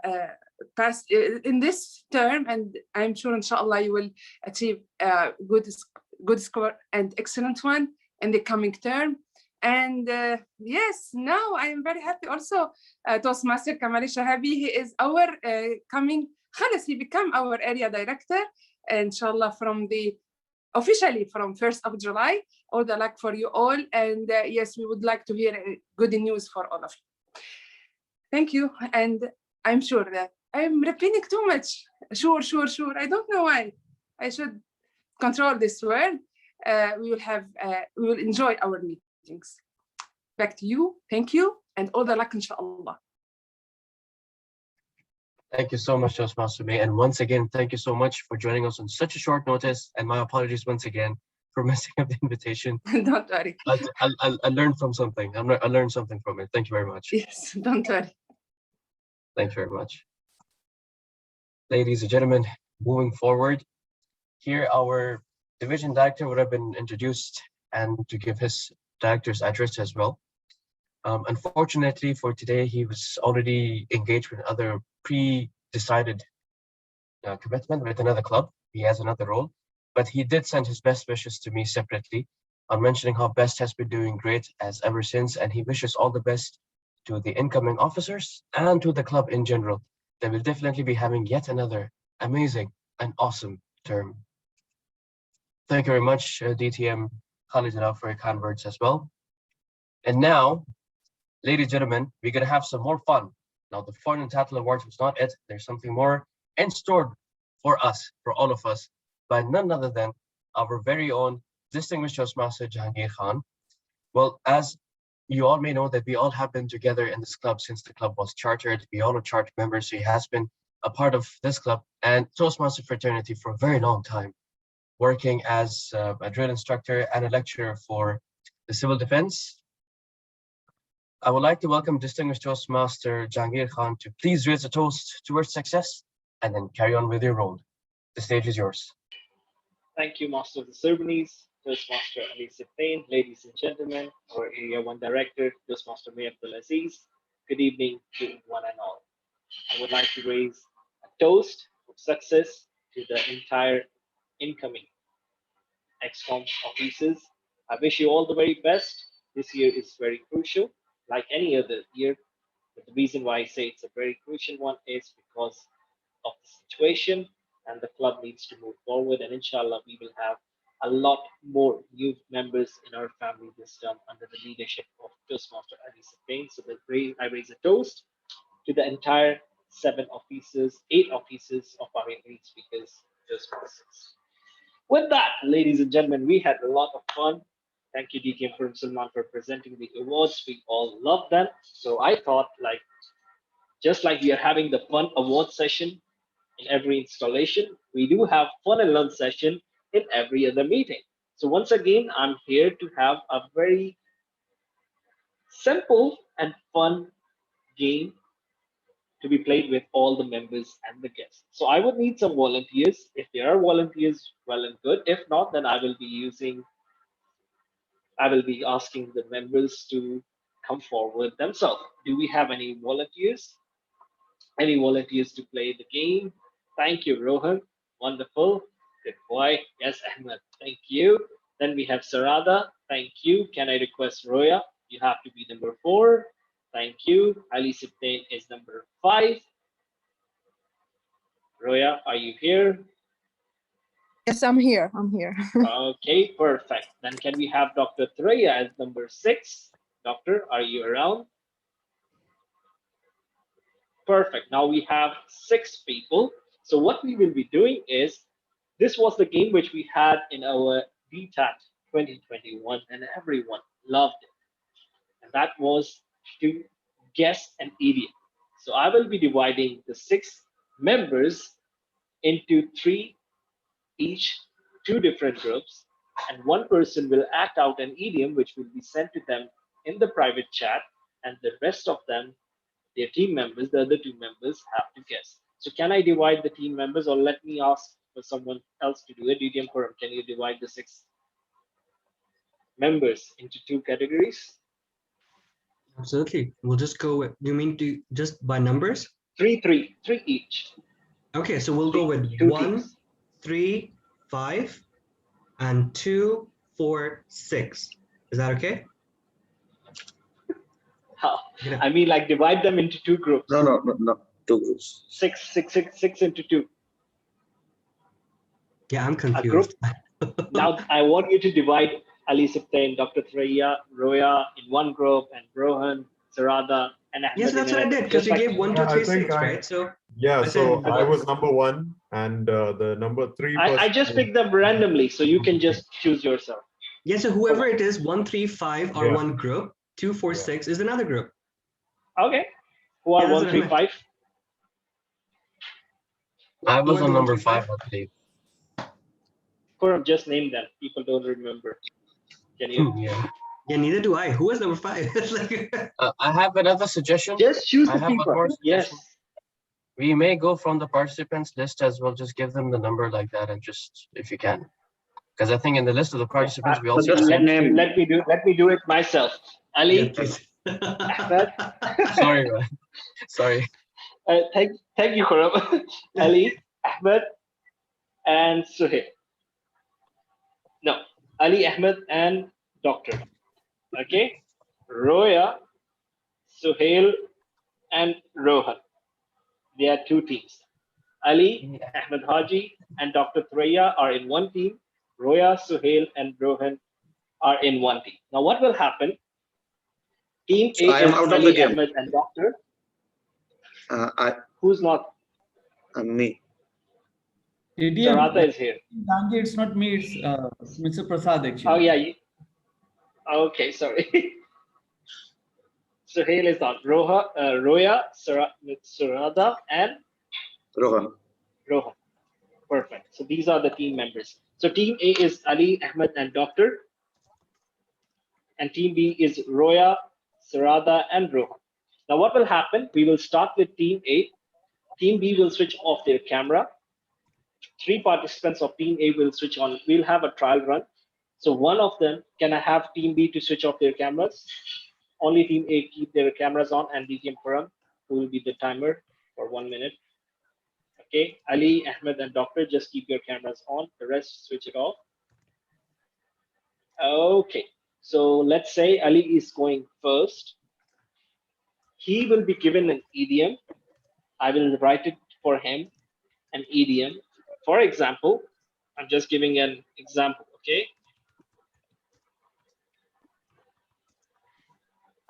past in this term, and I'm sure inshallah you will achieve a good score and excellent one in the coming term. And yes, now I am very happy also Toastmaster Kamali Shahabi, he is our he become our area director inshallah officially from 1st of July. All the luck for you all, and yes, we would like to hear good news for all of you. Thank you, and I'm sure that I'm repeating too much. Sure. I don't know why. I should control this word. We will enjoy our meetings. Back to you. Thank you, and all the luck, inshallah. Thank you so much, Toastmaster May. And once again, thank you so much for joining us on such a short notice. And my apologies once again for messing up the invitation. Don't worry. I learned from something. I learned something from it. Thank you very much. Yes, don't worry. Thank you very much. Ladies and gentlemen, moving forward, here our division director would have been introduced and to give his director's address as well. Unfortunately for today, he was already engaged with other pre-decided commitment with another club. He has another role, but he did send his best wishes to me separately on mentioning how Best has been doing great as ever since, and he wishes all the best to the incoming officers and to the club in general. They will definitely be having yet another amazing and awesome term. Thank you very much, DTM Khalid Jalal, for your kind words as well. And now, ladies and gentlemen, we're going to have some more fun. Now, the Fun and Title Awards was not it. There's something more in store for us, for all of us, by none other than our very own distinguished Toastmaster Jahangir Khan. Well, as you all may know that we all have been together in this club since the club was chartered. We all are chartered members, so he has been a part of this club and Toastmaster fraternity for a very long time, working as a drill instructor and a lecturer for the civil defense. I would like to welcome distinguished Toastmaster Jahangir Khan to please raise a toast towards success and then carry on with your role. The stage is yours. Thank you, Master of the Ceremonies, Toastmaster Ali Siftain, ladies and gentlemen, our Area 1 Director, Toastmaster May Abdulaziz. Good evening to one and all. I would like to raise a toast of success to the entire incoming XCOM officers. I wish you all the very best. This year is very crucial, like any other year. But the reason why I say it's a very crucial one is because of the situation, and the club needs to move forward. And inshallah, we will have a lot more new members in our family this term under the leadership of Toastmaster Ali Siftain. So I raise a toast to the entire 8 officers of our elite speakers, Toastmasters. With that, ladies and gentlemen, we had a lot of fun. Thank you, DTM for Salman, for presenting the awards. We all love them. So I thought, like, Just like we are having the fun award session in every installation, we do have fun and learn session in every other meeting. So once again, I'm here to have a very simple and fun game to be played with all the members and the guests. So I would need some volunteers. If there are volunteers, well and good. If not, then I will be asking the members to come forward themselves. Do we have any volunteers? Any volunteers to play the game? Thank you, Rohan. Wonderful. Good boy. Yes, Ahmed. Thank you. Then we have Sarada. Thank you. Can I request Roya? You have to be number 4. Thank you. Ali Sibtain is number 5. Roya, are you here? Yes, I'm here. I'm here. Okay, perfect. Then can we have Dr. Threya as number 6? Doctor, are you around? Perfect. Now we have 6 people. So what we will be doing is, this was the game which we had in our DTAT 2021 and everyone loved it. And that was to guess an idiom. So I will be dividing the 6 members into 3 each, 2 different groups, and one person will act out an idiom which will be sent to them in the private chat, and the rest of them, their team members, the other 2 members, have to guess. So can I divide the team members, or let me ask for someone else to do it? Idiom Forum, can you divide the 6 members into 2 categories? Absolutely. We'll just go with, you mean to just by numbers? 3 each. Okay, so we'll go with 1, 3, 5, and 2, 4, 6. Is that okay? I mean, like divide them into 2 groups. No. 2 groups. 6 into 2. Yeah, I'm confused. Now I want you to divide Ali Sibtain, Dr. Threya, Roya in one group, and Rohan, Sarada, and Ahmed. Yes, that's what I did, because you gave 1, 2, 3, 6, right? So yeah, so said, I was number 1, and the number 3. I just picked them randomly, so you can just choose yourself. Yeah, so whoever it is, 1, 3, 5 are one group, 2, 4, 6 is another group. Okay. Who are 1, 3, 5? I was on number 5, I believe. Or just name them. People don't remember. Can you? Yeah. Yeah, neither do I. Who was number 5? I have another suggestion. Just choose the I have people. one more Yes. suggestion. We may go from the participants list as well. Just give them the number like that, and just if you can, because I think in the list of the participants we also let me do it myself. Ali. Ahmed. Sorry, man. Sorry. Thank you, Khurram. Ali, Ahmed, and Suhail. No, Ali, Ahmed, and Doctor. Okay, Roya, Suhail, and Rohan. They are 2 teams. Ali, Ahmed Haji, and Dr. Threya are in one team. Roya, Suhail, and Rohan are in one team. Now, what will happen? Team A I am is out of Ali, the game. Ahmed, and Doctor. Who's not? Me. Sarada is here. Ganji, it's not me, it's Mr. Prasad actually. Oh, yeah. Okay, sorry. Suhail is not. Roya, Sarada, and Rohan. Rohan. Perfect. So these are the team members. So team A is Ali, Ahmed, and Doctor. And team B is Roya, Sarada, and Rohan. Now what will happen? We will start with team A. Team B will switch off their camera. 3 participants of team A will switch on. We'll have a trial run. So one of them, can I have team B to switch off their cameras? Only team A keep their cameras on, and Diem Param, who will be the timer for 1 minute. Okay, Ali, Ahmed, and Doctor, just keep your cameras on. The rest, switch it off. Okay, so let's say Ali is going first. He will be given an idiom. I will write it for him, an idiom. For example, I'm just giving an example, okay?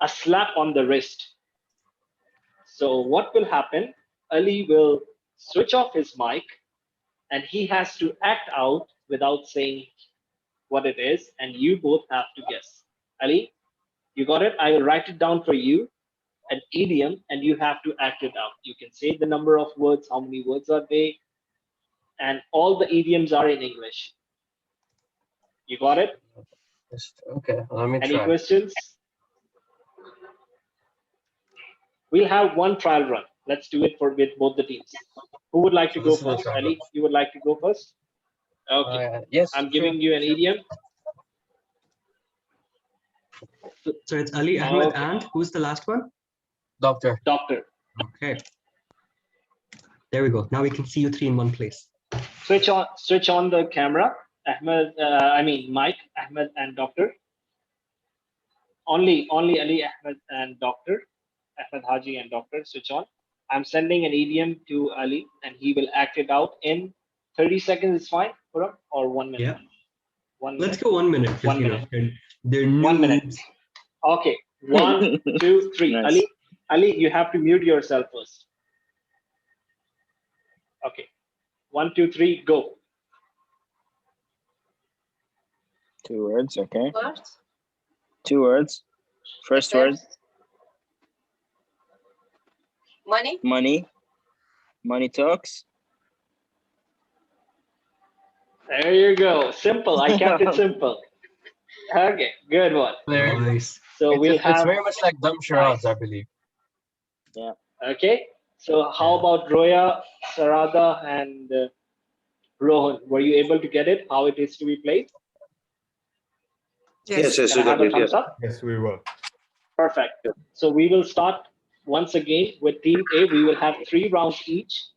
A slap on the wrist. So what will happen? Ali will switch off his mic, and he has to act out without saying what it is, and you both have to guess. Ali, you got it? I will write it down for you. an idiom and you have to act it out. You can say the number of words, how many words are they, and all the idioms are in English. You got it? Okay, let me Any try. questions? We'll have one trial run. Let's do it with both the teams. Who would like to go This is a first? trial Ali, you would like to go first? Okay. Yes, I'm sure. giving you an idiom. So it's Ali, Ahmed, Okay. and who's the last one? Doctor. Doctor. Okay. There we go. Now we can see you three in one place. Switch on the camera. Ahmed, Mike, Ahmed, and Doctor. Only Ali, Ahmed, and Doctor. Ahmed Haji and Doctor. Switch on. I'm sending an idiom to Ali, and he will act it out in 30 seconds. Is fine for him, or 1 minute. Yeah. 1 minute. Let's go 1 minute. 1 minute. They're 1 minute. noobs. Okay. 1, 2, 3. Nice. Ali, you have to mute yourself first. Okay. 1, 2, 3, go. 2 words, okay. Words. 2 words. First word, Money. money. Money talks. There you go. Simple. I kept it simple. Okay, good one. Nice. So we'll It's have. very much like dumb charades, I believe. Yeah. Okay. So how about Roya, Sarada, and Rohan? Were you able to get it? How it is to be played? Yes, Can I have a thumbs up? Yes, we were. Perfect. So we will start once again with Team A. We will have 3 rounds each.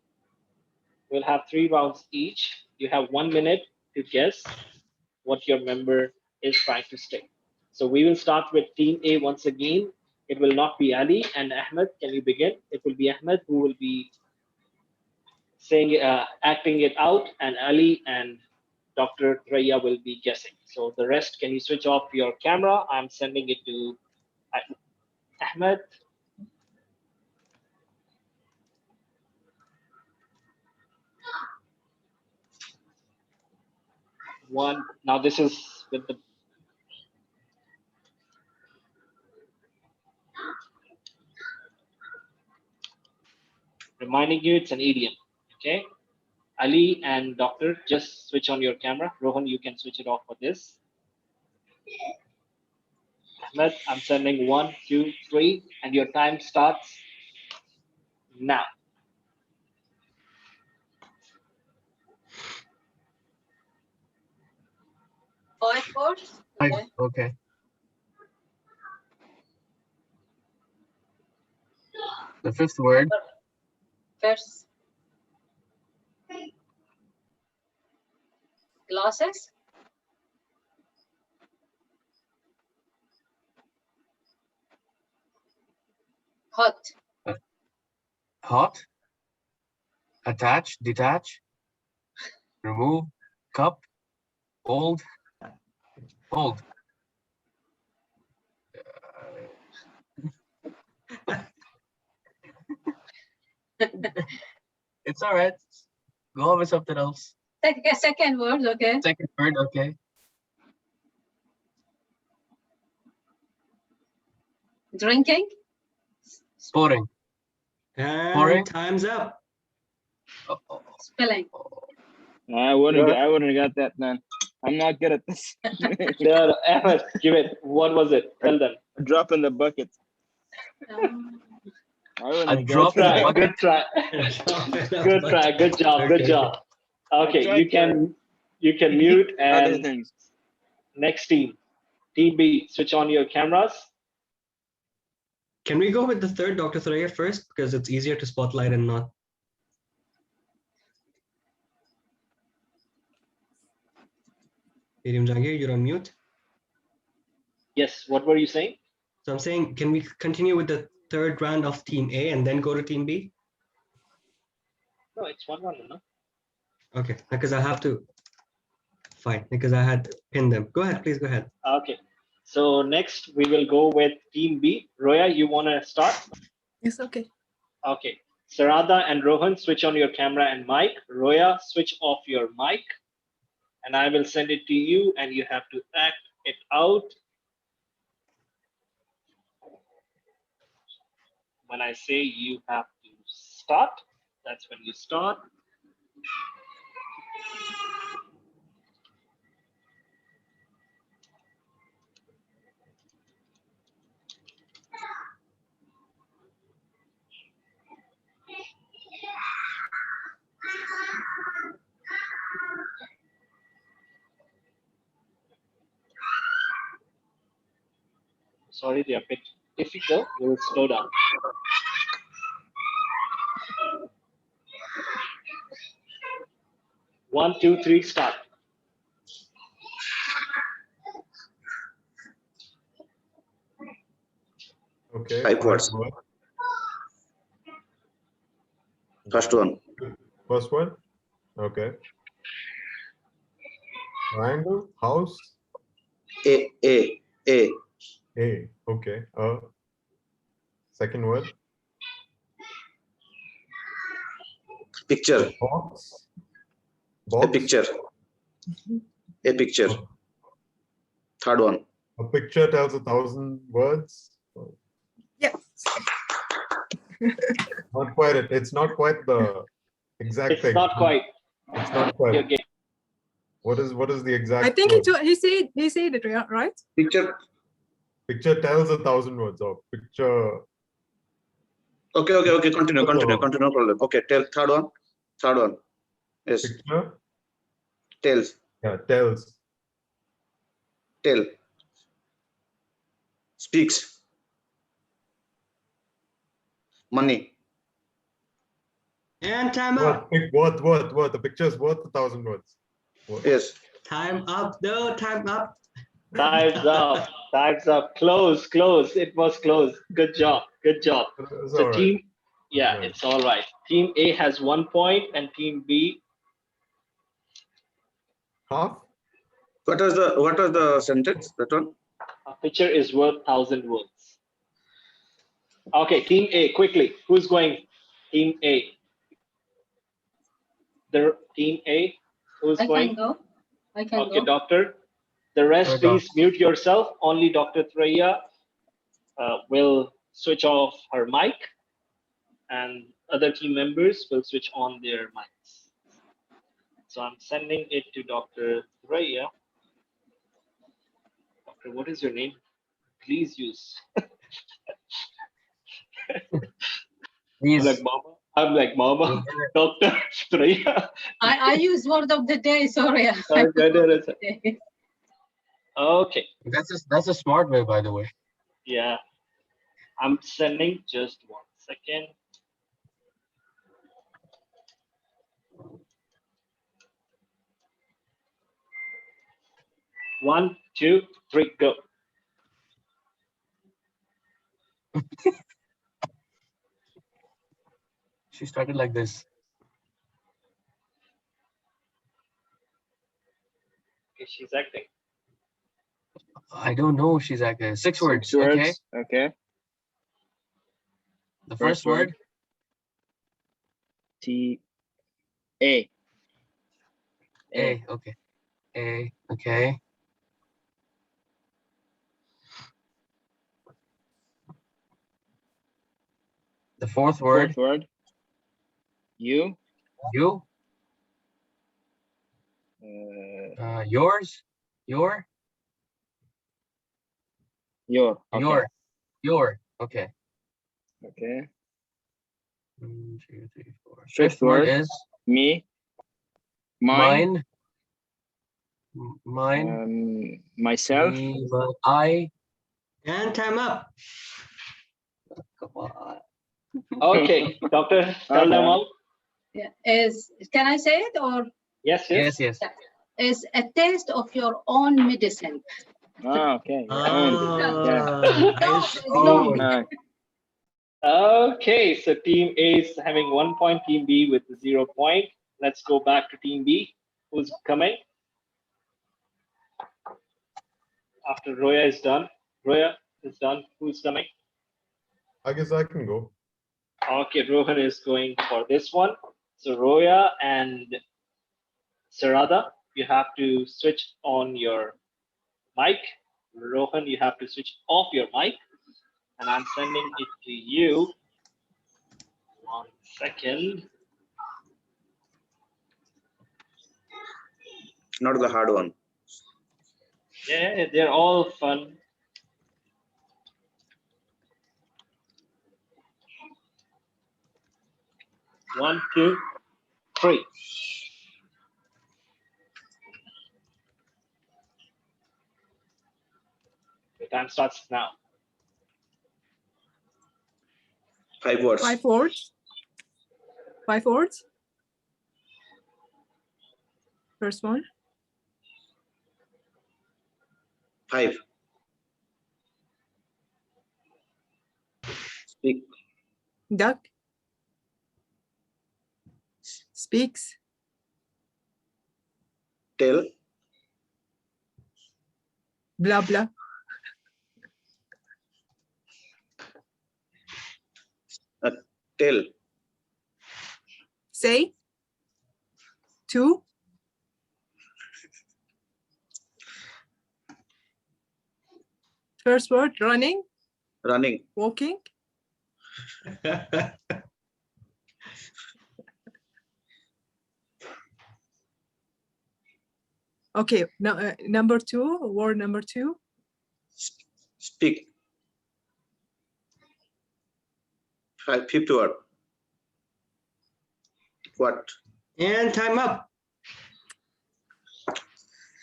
We'll have 3 rounds each. You have 1 minute to guess what your member is trying to say. So we will start with Team A once again. It will not be Ali and Ahmed. Can you begin? It will be Ahmed who will be saying, acting it out, and Ali and Dr. Raya will be guessing. So the rest, can you switch off your camera? I'm sending it to Ahmed. One. Now this is with the. Reminding you, it's an idiom. Okay. Ali and Doctor, just switch on your camera. Rohan, you can switch it off for this. Ahmed, I'm sending 1, 2, 3, and your time starts now. Five words. Okay. Okay. The 5th word. First. Glasses. Hot. Hot. Attach, detach. Remove. Cup. Old. Old. It's all right. Go on with something else. Second word. Okay. 2nd word, okay. Drinking. Pouring. And Pouring. time's up. Spelling. I wouldn't have got that, man. I'm not good at this. No, Ahmed, give it. What was it? Tell them. A drop in the bucket. A drop in the bucket. Good try. Good try. Good job. Good job. Okay, you can mute Other and things. next team. Team B, switch on your cameras. Can we go with the third, Dr. Thuraya, first? Because it's easier to spotlight and not. Miriam Jangir, you're on mute. Yes, what were you saying? So I'm saying, can we continue with the third round of Team A and then go to Team B? No, it's 1-1, no? Okay, because I have to. Fine, because I had pinned them. Go ahead, please go ahead. Okay. So next we will go with Team B. Roya, you want to start? Yes, okay. Okay. Sarada and Rohan, switch on your camera and mic. Roya, switch off your mic. And I will send it to you and you have to act it out. When I say you have to start, that's when you start. Sorry, they are a bit difficult. We will slow down. One, two, three, start. Okay. 5 words. First one. First one. Okay. Triangle. House. A. A. Okay. Second word. Picture. Box. A Box. picture. A picture. Third one. A picture tells 1,000 words. Yes. Not quite it. It's not quite the exact It's thing. not quite. It's not quite. Okay. What is the exact? I think word? he said it, right? Picture. Picture tells 1,000 words. Or picture. Okay. Continue. No problem. Okay. Third one. Yes. Picture. Tells. Yeah. Tells. Tell. Speaks. Money. And time up. What? The picture is worth 1,000 words. What? Yes. Time up. No, time up. Time's up. Time's up. Close. It was close. Good job. It's So all right. team, yeah, Right. it's all right. Team A has 1 point and team B. Half. What was the sentence? That one. A picture is worth 1,000 words. Okay, team A, quickly. Who's going? Team A. The team A. Who's I going? can go. I can Okay, go. doctor. The rest, Sorry, please mute yourself. Only Dr. Threya will switch off her mic, and other team members will switch on their mics. So I'm sending it to Dr. Threya. Doctor, what is your name? Please use. Please. I'm like Mama. Dr. Threya. I use word of the day. Sorry. Okay. That's a smart way, by the way. Yeah. I'm sending, just 1 second. One, two, three, go. She started like this. Okay, she's acting. I don't know. She's like 6 words. 6 words. Okay. Okay. The first word. T. A. A. Okay. A. Okay. The fourth word. Fourth word. You. You. Yours. Your. Your. Okay. Your. Okay. Okay. 1, 2, 3, 4. Fifth word is me. Mine. Mine. Myself. Me, I. And time up. Come on. Okay, doctor, tell them all. Yeah. Can I say it or? Yes. Is a taste of your own medicine. Okay. It's long. Okay, so team A is having 1 point, team B with 0 point. Let's go back to team B. Who's coming? After Roya is done. Roya is done. Who's coming? I guess I can go. Okay, Rohan is going for this one. So Roya and Sarada, you have to switch on your mic. Rohan, you have to switch off your mic. And I'm sending it to you. 1 second. Not the hard one. Yeah, they're all fun. One, two, three. The time starts now. 5 words. 5 words. 5 words. First one. 5. Speak. Duck. Speaks. Tell. Blah blah. Tell. Say. Two. First word, running. Running. Walking. Okay, no, number 2, word number 2. Speak. 5th word. What? And time up.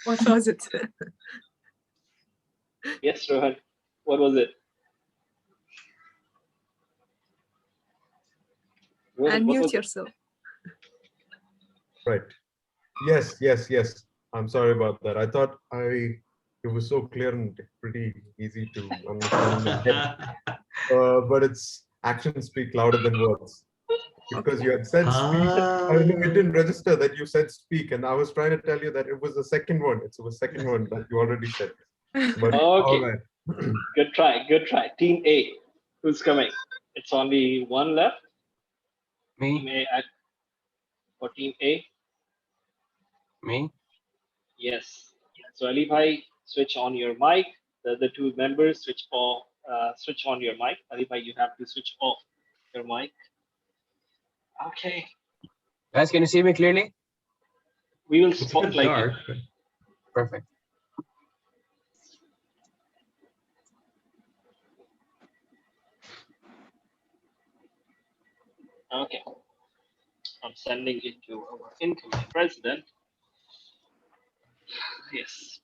What was it? Yes, Rohan. What was it? Unmute yourself. Right. Yes, yes, yes. I'm sorry about that. I thought it was so clear and pretty easy to understand. But it's actions speak louder than words. Because you had said speak, it didn't register that you said speak, and I was trying to tell you that it was the second one. It was the second one that you already said. But Okay. all right. Good try. Good try. Team A. Who's coming? It's only one left. Me. Team A for Team A. Me. Yes. So Ali Bhai, switch on your mic. The two members switch on your mic. Ali Bhai, you have to switch off your mic. Okay. Guys, can you see me clearly? We will spotlight you. Perfect. Okay. I'm sending it to our incoming president. Yes.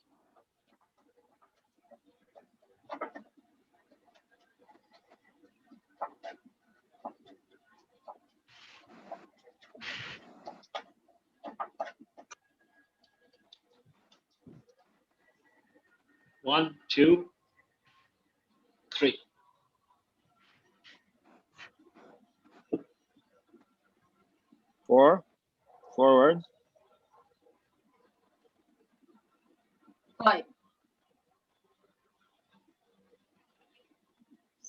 One, two, three. Four words. 5.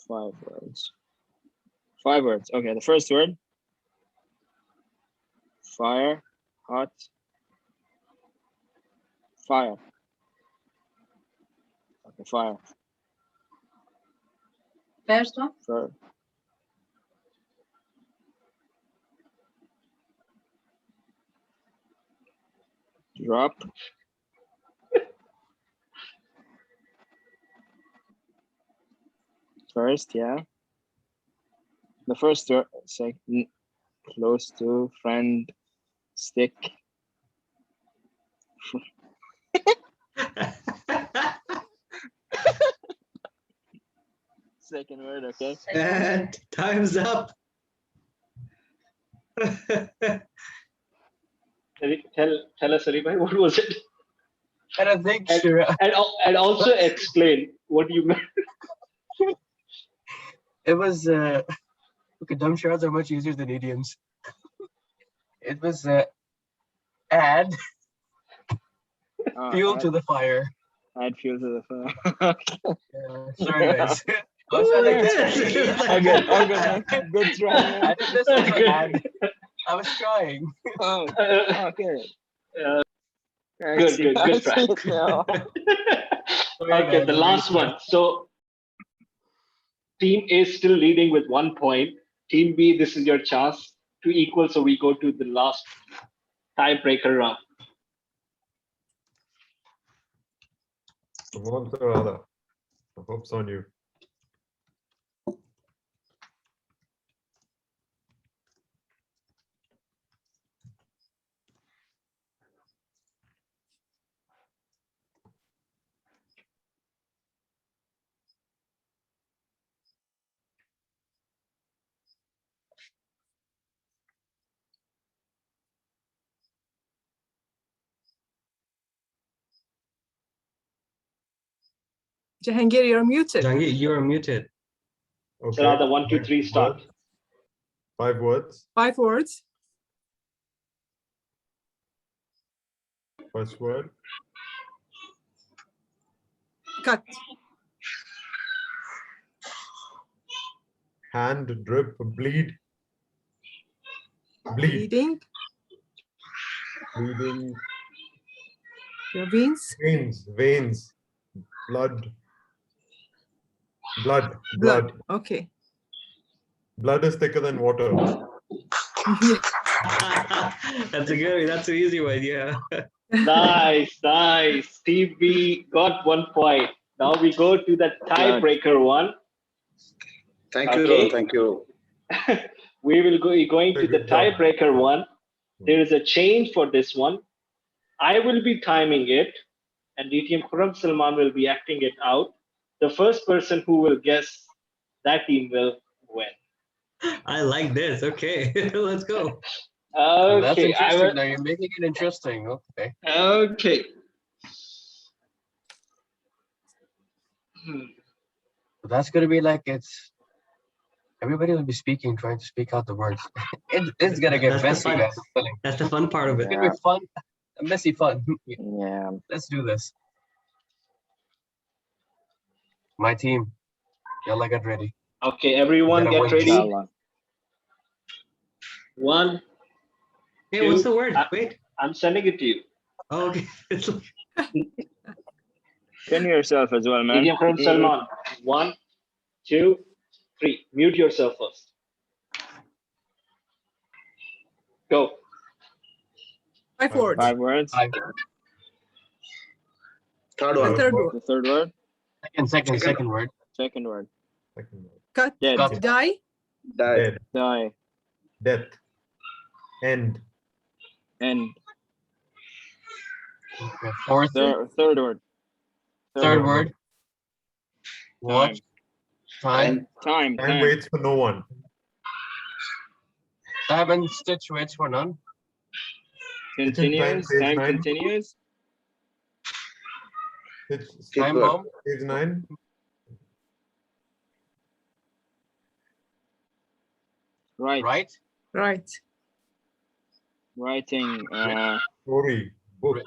5 words. 5 words. Okay, the first word. Fire, hot. Fire. Okay, fire. First one. Fire. Drop. First, yeah. The first word, second, close to, friend, stick. Second word, okay. And time's up. Tell us, Ali Bhai, what was it? And I think and also explain what you meant. it was okay. Dumb charades are much easier than idioms. It was add fuel to the fire. Add fuel to the fire. Sorry, guys. Okay, good try. I think this was add. I was trying. Oh, okay. Good try. Okay, the last one. So team A is still leading with 1 point. Team B, this is your chance to equal, so we go to the last tiebreaker round. Come on, Sarada. The hope's on you. Jahangir, you're muted. Jahangir, you're muted. Okay. Sarada, 1, 2, 3, start. 5 words. 5 words. First word. Cut. Hand, drip, bleed. Bleed. Bleeding. Bleeding. Your veins. Veins. Veins. Blood. Blood. Blood. Okay. Blood is thicker than water. That's a good. That's an easy one. Yeah. Nice, nice. Team B got 1 point. Now we go to the tiebreaker one. Thank you, Okay. Ron. Thank you. We will go going to the Good job. tiebreaker one. There is a change for this one. I will be timing it, and DTM Khurram Salman will be acting it out. The first person who will guess that team will win. I like this. Okay, let's go. That's Okay, I interesting. will. Now you're making it interesting. Okay. Okay. That's gonna be like everybody will be speaking, trying to speak out the words. It's gonna get That's the messy, fun. guys. I'm telling you. That's the fun part of It's it. gonna be fun, messy fun. Yeah. Let's do this. My team, y'all get ready. Okay, everyone Gotta get win, ready. Inshallah. 1, Hey, 2. what's the word? Wait. I'm sending it to you. Oh, okay. Can yourself as well, man. DTM Khurram Salman. 1, 2, 3. Mute yourself first. Go. 5 words. 5 words. Third The one. third word. The third word. Second word. Second word. Second word. Cut. Dead. Cut. Die. Die. Dead. Die. Death. End. End. Okay. Fourth. Third word. Third word. What? Time. Time. Time waits for no one. Time and stitch waits for none. Continues. Page Time 9. continues. Time word. bomb. Page 9. Right. Right. Right. Writing. Story. Book.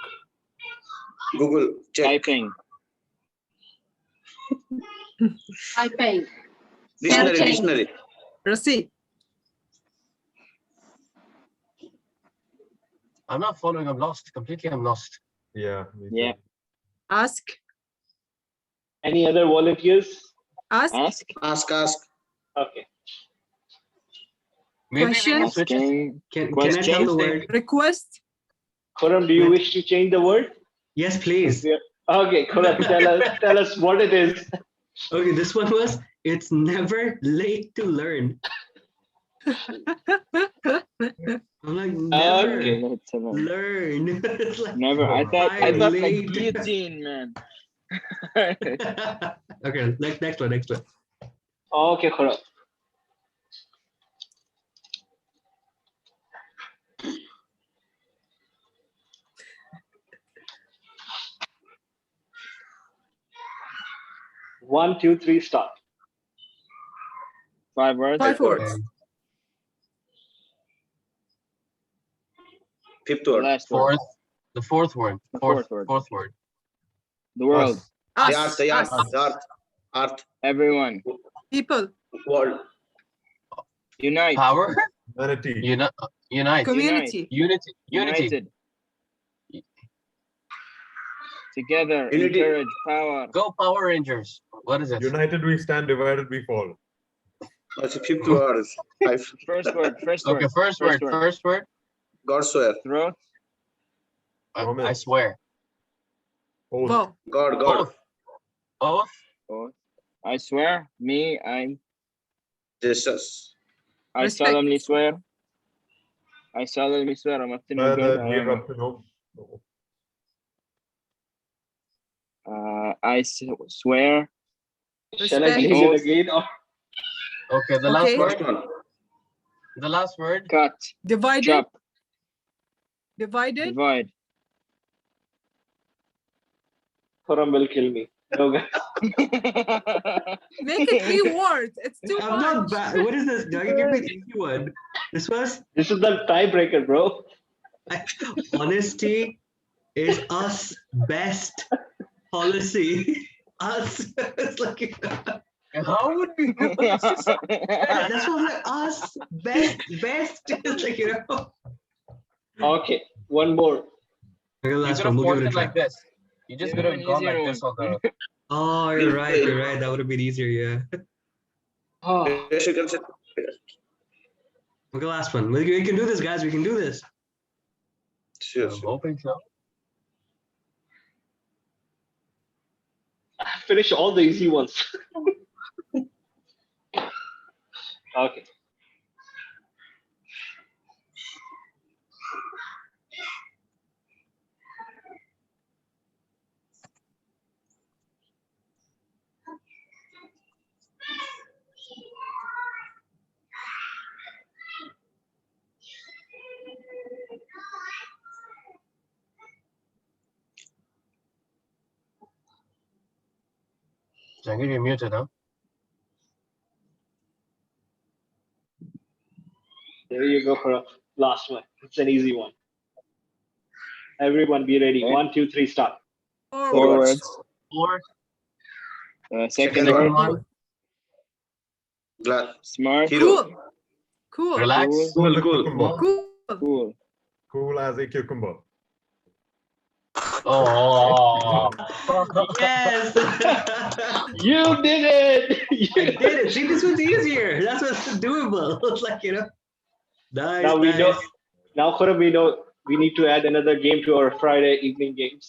Google. Check. Typing. Typing. Dictionary. Searching. Dictionary. Receipt. I'm not following. I'm lost. Completely, I'm lost. Yeah. me too. Yeah. Ask. Any other volunteers? Ask. Ask. Ask. Okay. Maybe we Question. can switch it. Asking. Can I tell the word? Request. Khurram, do you wish to change the word? Yes, please. Okay, Khurram, tell us what it is. Okay, this one was. It's never late to learn. I'm like never Okay. learn. It's like, Never. I thought I'm like late. guillotine, man. Okay, next one. Okay, Khurram. One, two, three, start. 5 words. 5 words. Fifth word. Last word. The fourth word. The fourth word. Fourth word. The world. Us. The Us. earth. Everyone. People. World. Unite. Power. Humanity. Unite. Community. Unity. United. Together. Unity. Encourage. Power. Go Power Rangers. What is it? United we stand, divided we fall. That's a 50 words. First word. Okay, first word. God swear. Throat. I swear. Both. God. Oath. I swear. Me. Jesus. I Respect. solemnly swear. I solemnly swear. I'm up to no That good. gave up to no. I swear. Shall I take Oath. it again? Or Okay, the last word. The last word. Cut. Divided. Chop. Divided. Divide. Khuram will kill me. No, guys. Make it 3 words. It's too I'm not much. bad. What is this? Now you give me the easy one. This was This is the tiebreaker, bro. honesty is us best policy. Us. It's like How would we do this? that's what I'm like. Us best. It's like Okay, one more. Okay, You last could have one. We'll give wanted it a try. like this. You just Give could him have an gone easier like this on the. Oh, you're right. You're right. That would have been easier. Yeah. Oh, Okay, last one. We can do this, guys. We can do this. Sure. I'm hoping so. finish all the easy ones. Okay. Jangir, you're muted, huh? There you go for a last one. It's an easy one. Everyone be ready. Okay. 1, 2, 3, start. 4 words. 4. Second word. Smart. Cool. Cool. Relax. Cool. Cool as a cucumber. Oh. Yes. You did it. I did it. See, this was easier. That's what's doable. It's like, nice. Now we nice. know. Now, Khurram, we know we need to add another game to our Friday evening games.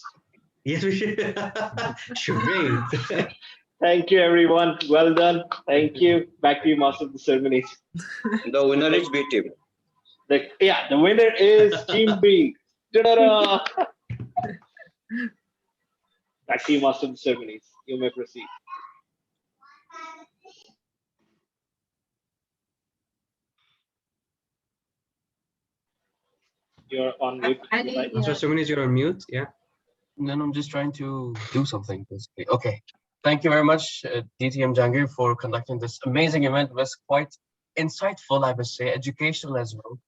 Yes, we should. Charades. Thank you, everyone. Well done. Thank you. Back to you, Master of the Ceremonies. The winner is B team. The winner is Team B. Ta-da-da! Back to you, Master of the Ceremonies. You may proceed. You're on mute. Master Ceremonies, you're on mute. Yeah. No, I'm just trying to do something, basically. Okay. Thank you very much, DTM Jangir, for conducting this amazing event. It was quite insightful, I must say, educational as well,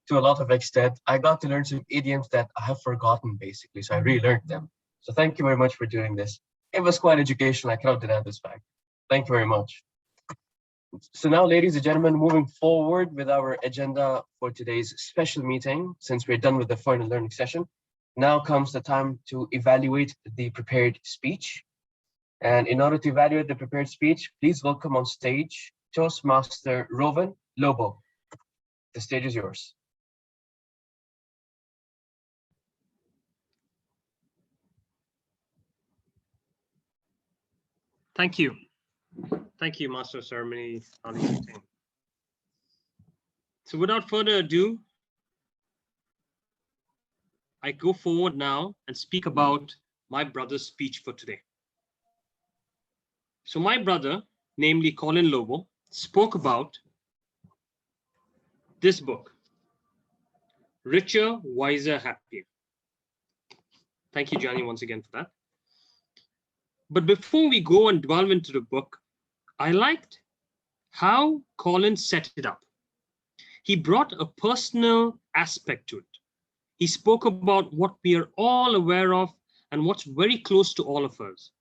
to a lot of extent. I got to learn some idioms that I have forgotten, basically, so I relearned them. So thank you very much for doing this. It was quite educational. I cannot deny this fact. Thank you very much. So now, ladies and gentlemen, moving forward with our agenda for today's special meeting, since we're done with the fun and learning session, now comes the time to evaluate the prepared speech. And in order to evaluate the prepared speech, please welcome on stage Toastmaster Rowan Lobo. The stage is yours. Thank you. Thank you, Master of Ceremony. So without further ado, I go forward now and speak about my brother's speech for today. So my brother, namely Colin Lobo, spoke about this book, Richer, Wiser, Happier. Thank you, Johnny, once again for that. But before we go and delve into the book, I liked how Colin set it up. He brought a personal aspect to it. He spoke about what we are all aware of and what's very close to all of us.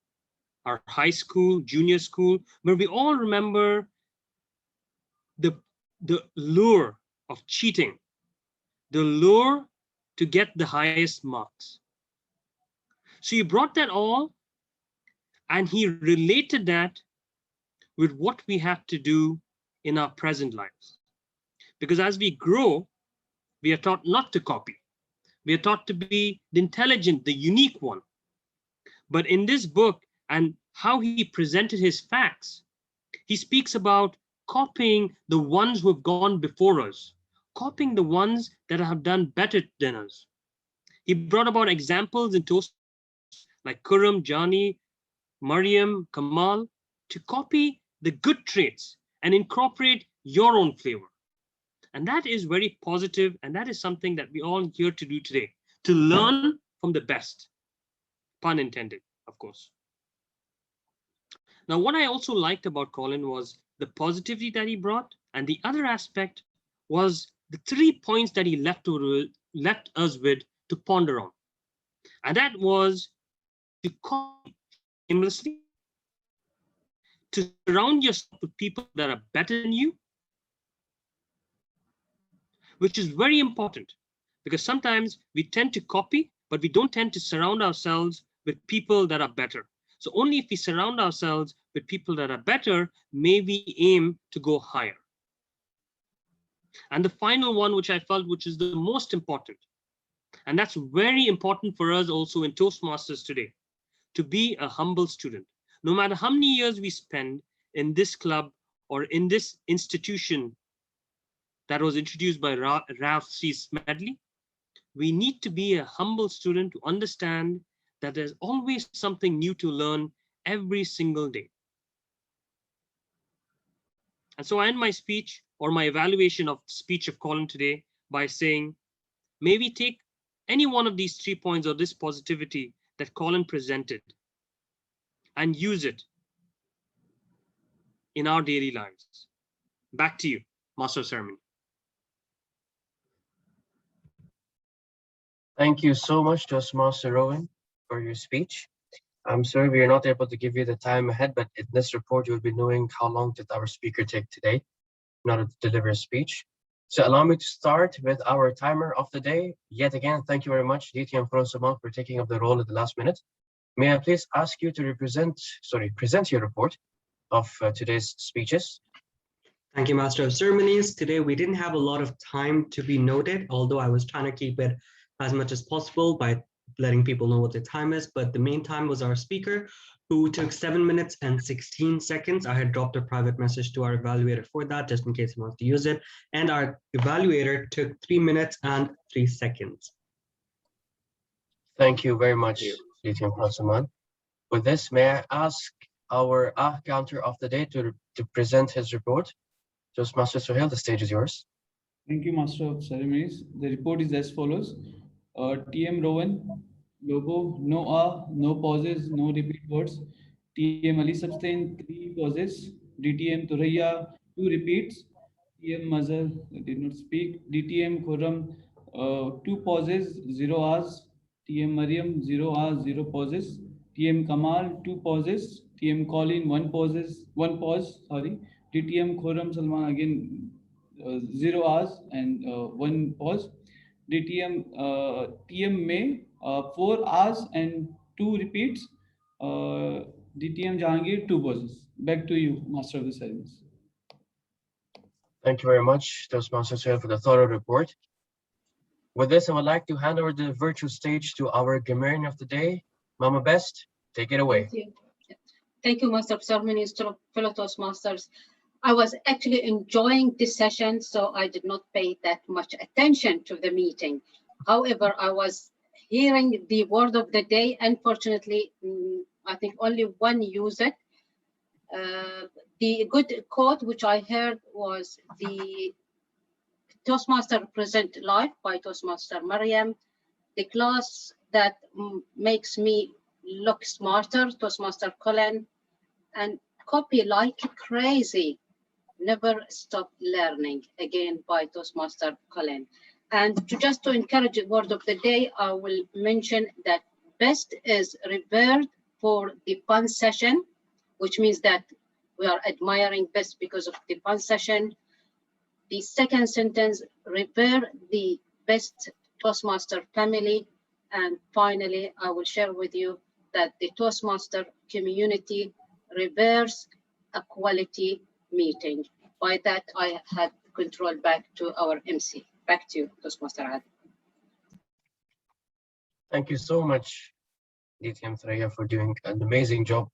Our high school, junior school, where we all remember the lure of cheating, the lure to get the highest marks. So he brought that all and he related that with what we have to do in our present lives. Because as we grow, we are taught not to copy. We are taught to be the intelligent, the unique one. But in this book and how he presented his facts, he speaks about copying the ones who have gone before us, copying the ones that have done better than us. He brought about examples in Toastmasters like Kuram, Jani, Mariam, Kamal, to copy the good traits and incorporate your own flavor. And that is very positive, and that is something that we all here to do today, to learn from the best, pun intended, of course. Now, what I also liked about Colin was the positivity that he brought, and the other aspect was the 3 points that he left us with to ponder on. And that was to copy shamelessly, to surround yourself with people that are better than you, which is very important because sometimes we tend to copy, but we don't tend to surround ourselves with people that are better. So only if we surround ourselves with people that are better, may we aim to go higher. And the final one, which I felt, which is the most important, and that's very important for us also in Toastmasters today, to be a humble student. No matter how many years we spend in this club or in this institution that was introduced by Ralph C. Smedley, we need to be a humble student to understand that there's always something new to learn every single day. And so I end my speech or my evaluation of the speech of Colin today by saying, may we take any one of these 3 points or this positivity that Colin presented and use it in our daily lives. Back to you, Master of Ceremony. Thank you so much, Toastmaster Rowan, for your speech. I'm sorry we are not able to give you the time ahead, but in this report, you'll be knowing how long did our speaker take today in order to deliver a speech. So allow me to start with our timer of the day. Yet again, thank you very much, DTM for taking up the role at the last minute. May I please ask you to present your report of today's speeches. Thank you, Master of Ceremonies. Today, we didn't have a lot of time to be noted, although I was trying to keep it as much as possible by letting people know what the time is. But the main time was our speaker, who took 7 minutes and 16 seconds. I had dropped a private message to our evaluator for that, just in case he wants to use it. And our evaluator took 3 minutes and 3 seconds. Thank you very much, DTM Prasaman. With this, may I ask our counter of the day to present his report? Toastmaster Sohail, the stage is yours. Thank you, Master of Ceremonies. The report is as follows. TM Rowan, Lobo, no no pauses, no repeat words. TM Ali Substain, 3 pauses. DTM Turaya, 2 repeats. TM Mazhar did not speak. DTM Khurram, 2 pauses, 0 hours. TM Mariam, 0 hours, 0 pauses. TM Kamal, 2 pauses. TM Colin, 1 pause, sorry. DTM Khurram Salman, again 0 hours and 1 pause. DTM TM May, 4 hours and 2 repeats. DTM Jahangir, 2 pauses. Back to you, Master of the Ceremonies. Thank you very much, Toastmaster Sohail, for the thorough report. With this, I would like to hand over the virtual stage to our Grammarian of the day, Mama Best. Take it away. Thank you. Thank you, Master of Ceremonies, fellow Toastmasters. I was actually enjoying this session, so I did not pay that much attention to the meeting. However, I was hearing the word of the day. Unfortunately, I think only one used it. The good quote which I heard was the Toastmaster present live by Toastmaster Mariam. The class that makes me look smarter, Toastmaster Colin, and copy like crazy. Never stop learning, again by Toastmaster Colin. And to encourage the word of the day, I will mention that best is revered for the pun session, which means that we are admiring best because of the pun session. The second sentence, revere the best Toastmaster family. And finally, I will share with you that the Toastmaster community reveres a quality meeting. By that, I had control back to our MC. Back to you, Toastmaster Adil. Thank you so much, Diem Threya, for doing an amazing job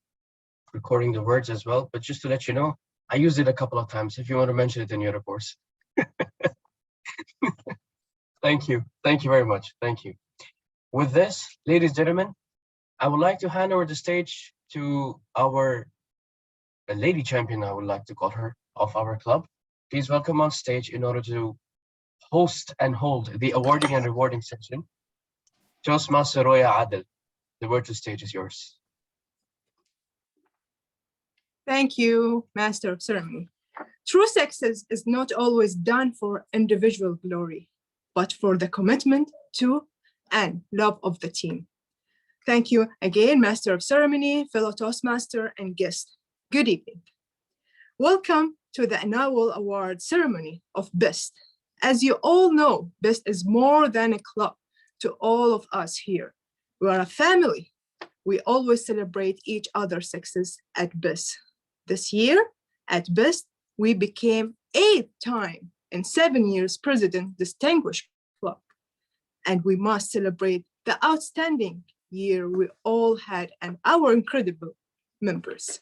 recording the words as well. But just to let you know, I used it a couple of times if you want to mention it in your reports. Thank you. Thank you very much. Thank you. With this, ladies and gentlemen, I would like to hand over the stage to our lady champion, I would like to call her, of our club. Please welcome on stage in order to host and hold the awarding and rewarding session, Toastmaster Roya Adil. The word to stage is yours. Thank you, Master of Ceremony. True success is not always done for individual glory, but for the commitment to and love of the team. Thank you again, Master of Ceremony, fellow Toastmaster, and guest. Good evening. Welcome to the annual award ceremony of BEST. As you all know, BEST is more than a club to all of us here. We are a family. We always celebrate each other's success at BEST. This year, at BEST, we became 8th time in 7 years President Distinguished Club. And we must celebrate the outstanding year we all had and our incredible members.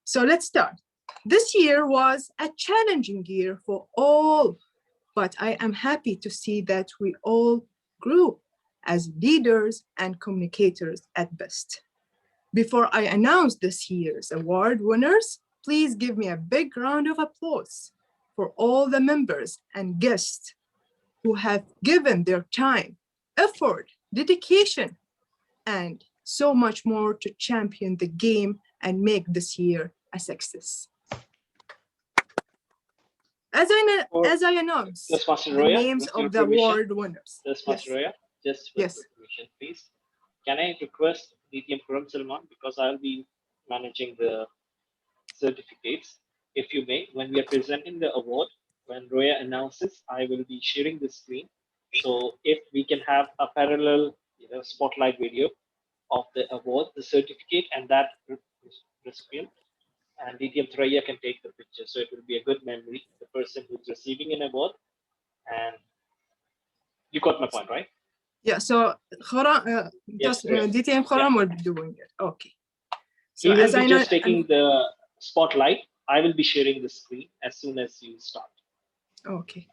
So let's start. This year was a challenging year for all, but I am happy to see that we all grew as leaders and communicators at BEST. Before I announce this year's award winners, please give me a big round of applause for all the members and guests who have given their time, effort, dedication, and so much more to champion the game and make this year a success. As I announce the names of the award winners. Master Roya, just with permission, please. Can I request Diem Salman, because I'll be managing the certificates, if you may, when we are presenting the award, when Roya announces, I will be sharing the screen. So if we can have a parallel spotlight video of the award, the certificate, and that recipient, and Diem Threya can take the picture. So it will be a good memory, the person who's receiving an award. And you got my point, right? Yeah, so Diem Khoram will be doing it. Okay. So he will be just taking the spotlight. I will be sharing the screen as soon as you start. Okay.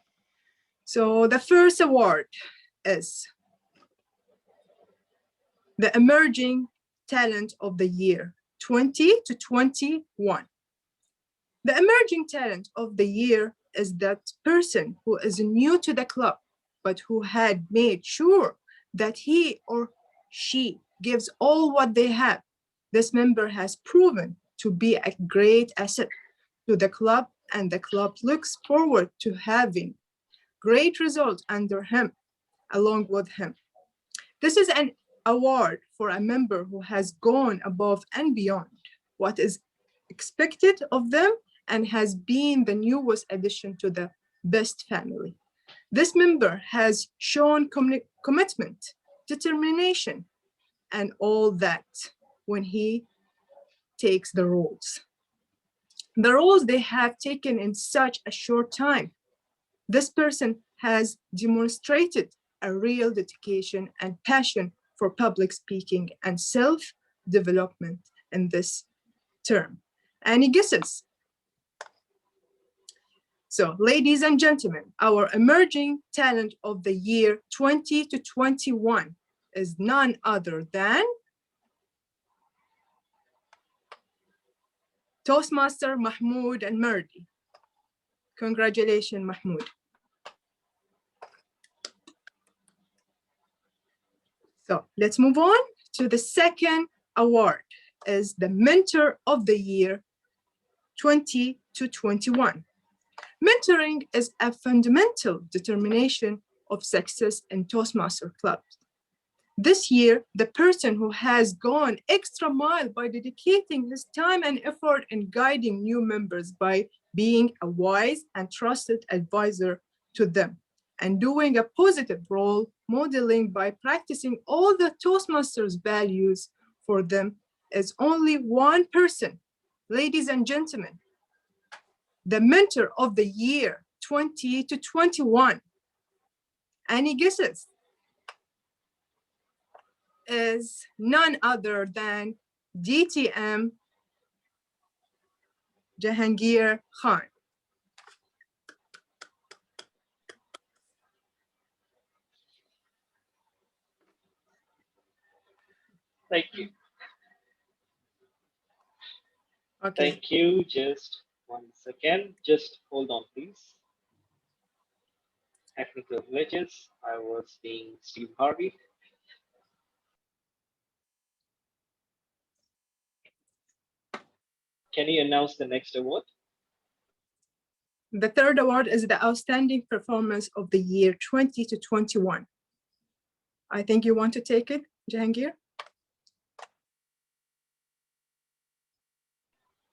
So the first award is the Emerging Talent of the Year 20 to 21. The Emerging Talent of the Year is that person who is new to the club, but who had made sure that he or she gives all what they have. This member has proven to be a great asset to the club, and the club looks forward to having great results under him, along with him. This is an award for a member who has gone above and beyond what is expected of them and has been the newest addition to the BEST family. This member has shown commitment, determination, and all that when he takes the roles. The roles they have taken in such a short time. This person has demonstrated a real dedication and passion for public speaking and self-development in this term. Any guesses? So, ladies and gentlemen, our Emerging Talent of the Year 20 to 21 is none other than Toastmaster Mahmoud and Merdi. Congratulations, Mahmoud. So let's move on to the second award, is the Mentor of the Year 20 to 21. Mentoring is a fundamental determination of success in Toastmaster clubs. This year, the person who has gone extra mile by dedicating his time and effort in guiding new members by being a wise and trusted advisor to them, and doing a positive role modeling by practicing all the Toastmasters values for them, is only one person. Ladies and gentlemen, the mentor of the year 20 to 21? Any guesses? Is none other than DTM Jahangir Khan. Thank you. Okay. Thank you. Just 1 second. Just hold on, please. Technical glitches. I was being Steve Harvey. Can you announce the next award? The third award is the Outstanding Performance of the Year 20 to 21. I think you want to take it, Jahangir?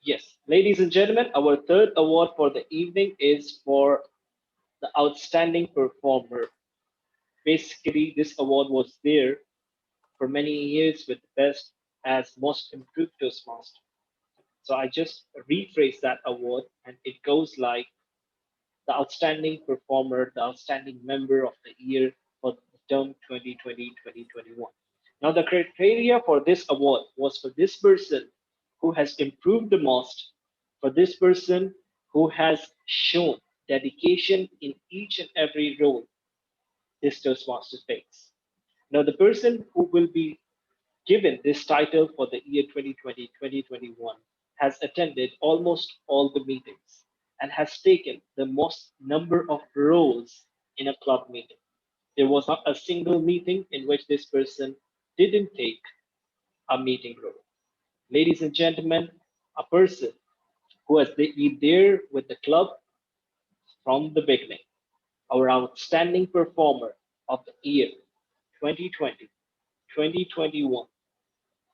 Yes, ladies and gentlemen, our third award for the evening is for the Outstanding Performer. Basically, this award was there for many years with the best as Most Improved Toastmaster. So I just rephrase that award, and it goes like the Outstanding Performer, the Outstanding Member of the Year for the term 2020-2021. Now, the criteria for this award was for this person who has improved the most, for this person who has shown dedication in each and every role this Toastmaster takes. Now, the person who will be given this title for the year 2020-2021 has attended almost all the meetings and has taken the most number of roles in a club meeting. There was not a single meeting in which this person didn't take a meeting role. Ladies and gentlemen, a person who has been there with the club from the beginning, our outstanding performer of the year 2020-2021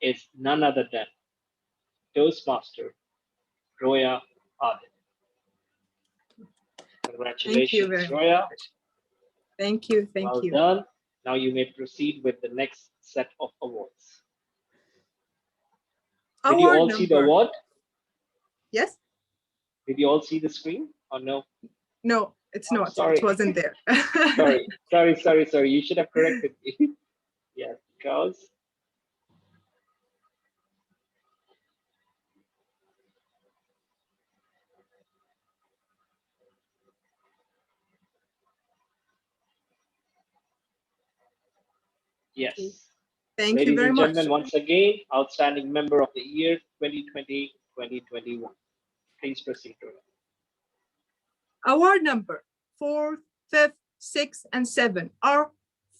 is none other than Toastmaster Roya Adil. Congratulations, Roya. Thank you. Well done. Now you may proceed with the next set of awards. Did you all see the award? Yes. Did you all see the screen or no? No, it's not. Sorry. It wasn't there. Sorry. You should have corrected me. Yes, because yes. Thank Ladies you very and much. gentlemen, once again, Outstanding Member of the Year 2020-2021. Please proceed, Roya. Award number 4, 5, 6, and 7 are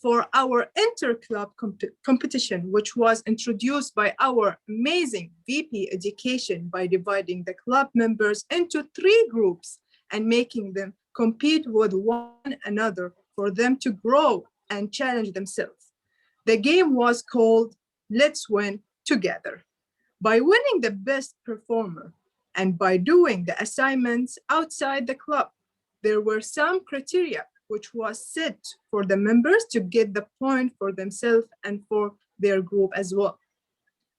for our inter-club competition, which was introduced by our amazing VP Education by dividing the club members into 3 groups and making them compete with one another for them to grow and challenge themselves. The game was called Let's Win Together. By winning the best performer and by doing the assignments outside the club, there were some criteria which was set for the members to get the point for themselves and for their group as well.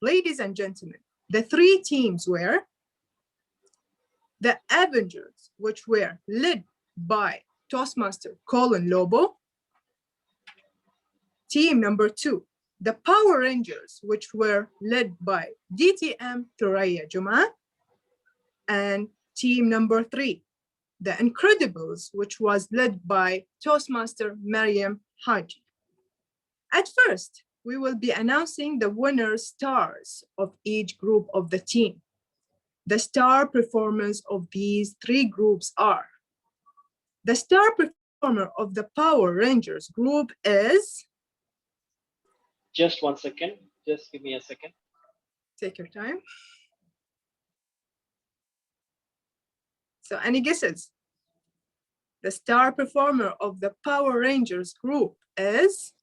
Ladies and gentlemen, the 3 teams were the Avengers, which were led by Toastmaster Colin Lobo. Team number 2, the Power Rangers, which were led by DTM Thuraya Juma. And team number 3, the Incredibles, which was led by Toastmaster Mariam Haji. At first, we will be announcing the winner stars of each group of the team. The star performers of these 3 groups are: the star performer of the Power Rangers group is... Just 1 second. Just give me a second. Take your time. So any guesses? The star performer of the Power Rangers group is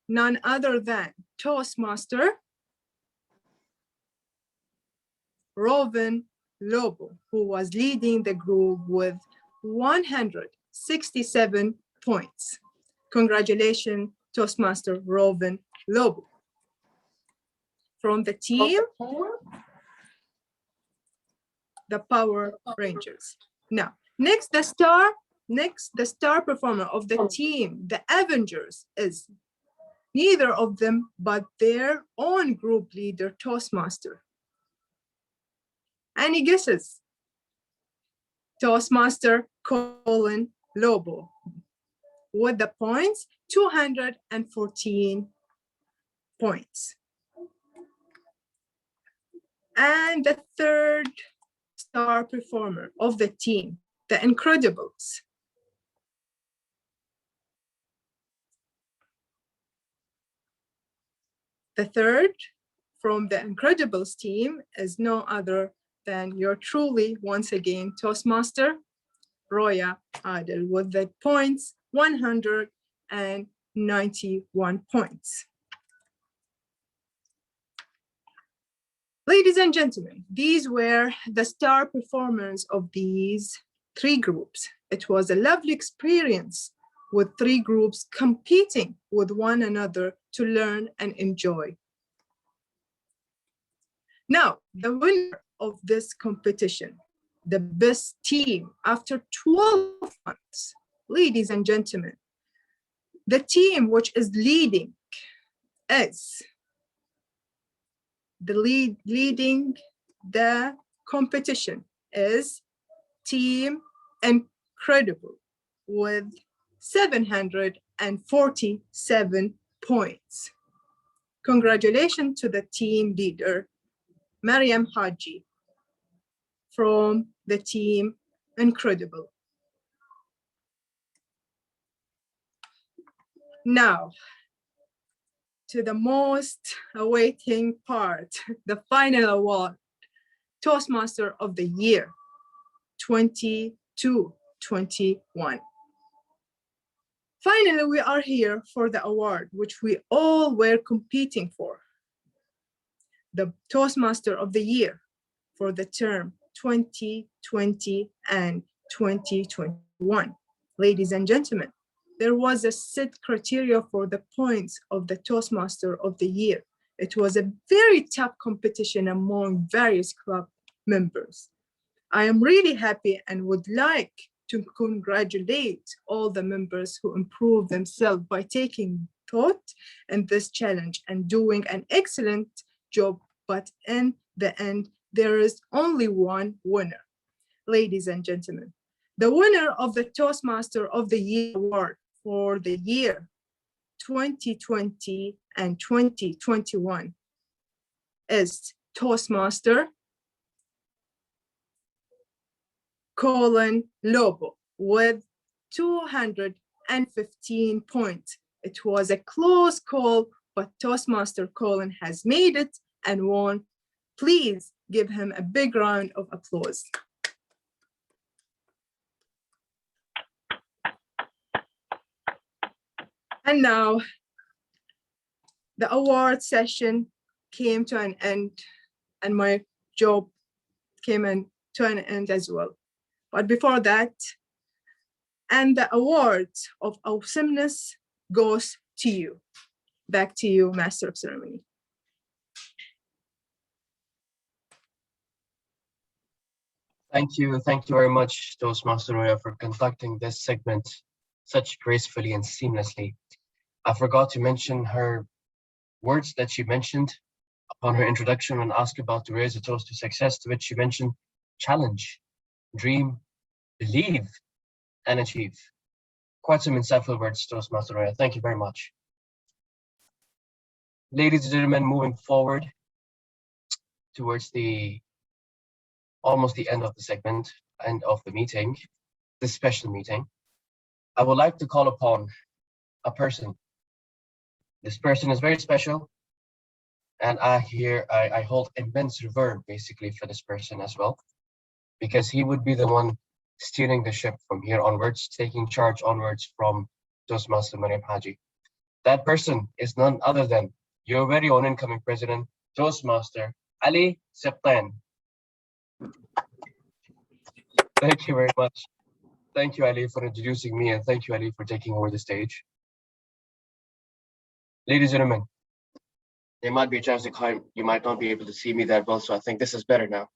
none other than Toastmaster Robin Lobo, who was leading the group with 167 points. Congratulations, Toastmaster Robin Lobo. From the team, the Power Rangers. Now, next the star performer of the team, the Avengers, is neither of them but their own group leader, Toastmaster. Any guesses? Toastmaster Lobo. With the points, 214 points. And the third star performer of the team, the Incredibles. The third from the Incredibles team is no other than your truly, once again, Toastmaster, Roya Adel, with the points, 191 points. Ladies and gentlemen, these were the star performers of these three groups. It was a lovely experience with three groups competing with one another to learn and enjoy. Now, the winner of this competition, the best team after 12 months, ladies and gentlemen, the team which is leading is leading the competition is Team Incredible with 747 points. Congratulations to the team leader, Mariam Haji, from the Team Incredible. Now, to the most awaiting part, the final award, Toastmaster of the Year, 2021. Finally, we are here for the award, which we all were competing for. The Toastmaster of the Year for the term 2020 and 2021. Ladies and gentlemen, there was a set criteria for the points of the Toastmaster of the Year. It was a very tough competition among various club members. I am really happy and would like to congratulate all the members who improved themselves by taking thought in this challenge and doing an excellent job. But in the end, there is only one winner. Ladies and gentlemen, the winner of the Toastmaster of the Year award for the year 2020 and 2021 is Toastmaster Lobo with 215 points. It was a close call, but Toastmaster Colin has made it and won. Please give him a big round of applause. And now the award session came to an end and my job came to an end as well. But before that, and the award of Awesomeness goes to you. Back to you, Master of Ceremony. Thank you very much, Toastmaster Roya, for conducting this segment such gracefully and seamlessly. I forgot to mention her words that she mentioned upon her introduction when asked about to raise a toast to success, to which she mentioned challenge, dream, believe, and achieve. Quite some insightful words, Toastmaster Roya. Thank you very much. Ladies and gentlemen, moving forward towards almost the end of the segment, end of the meeting, this special meeting, I would like to call upon a person. This person is very special, and I hold immense reverence basically for this person as well, because he would be the one steering the ship from here onwards, taking charge onwards from Toastmaster Mariam Haji. That person is none other than your very own incoming president, Toastmaster Ali Septan. Thank you very much. Thank you, Ali, for introducing me, and thank you, Ali, for taking over the stage. Ladies and gentlemen, there might be a chance you might not be able to see me that well, so I think this is better now.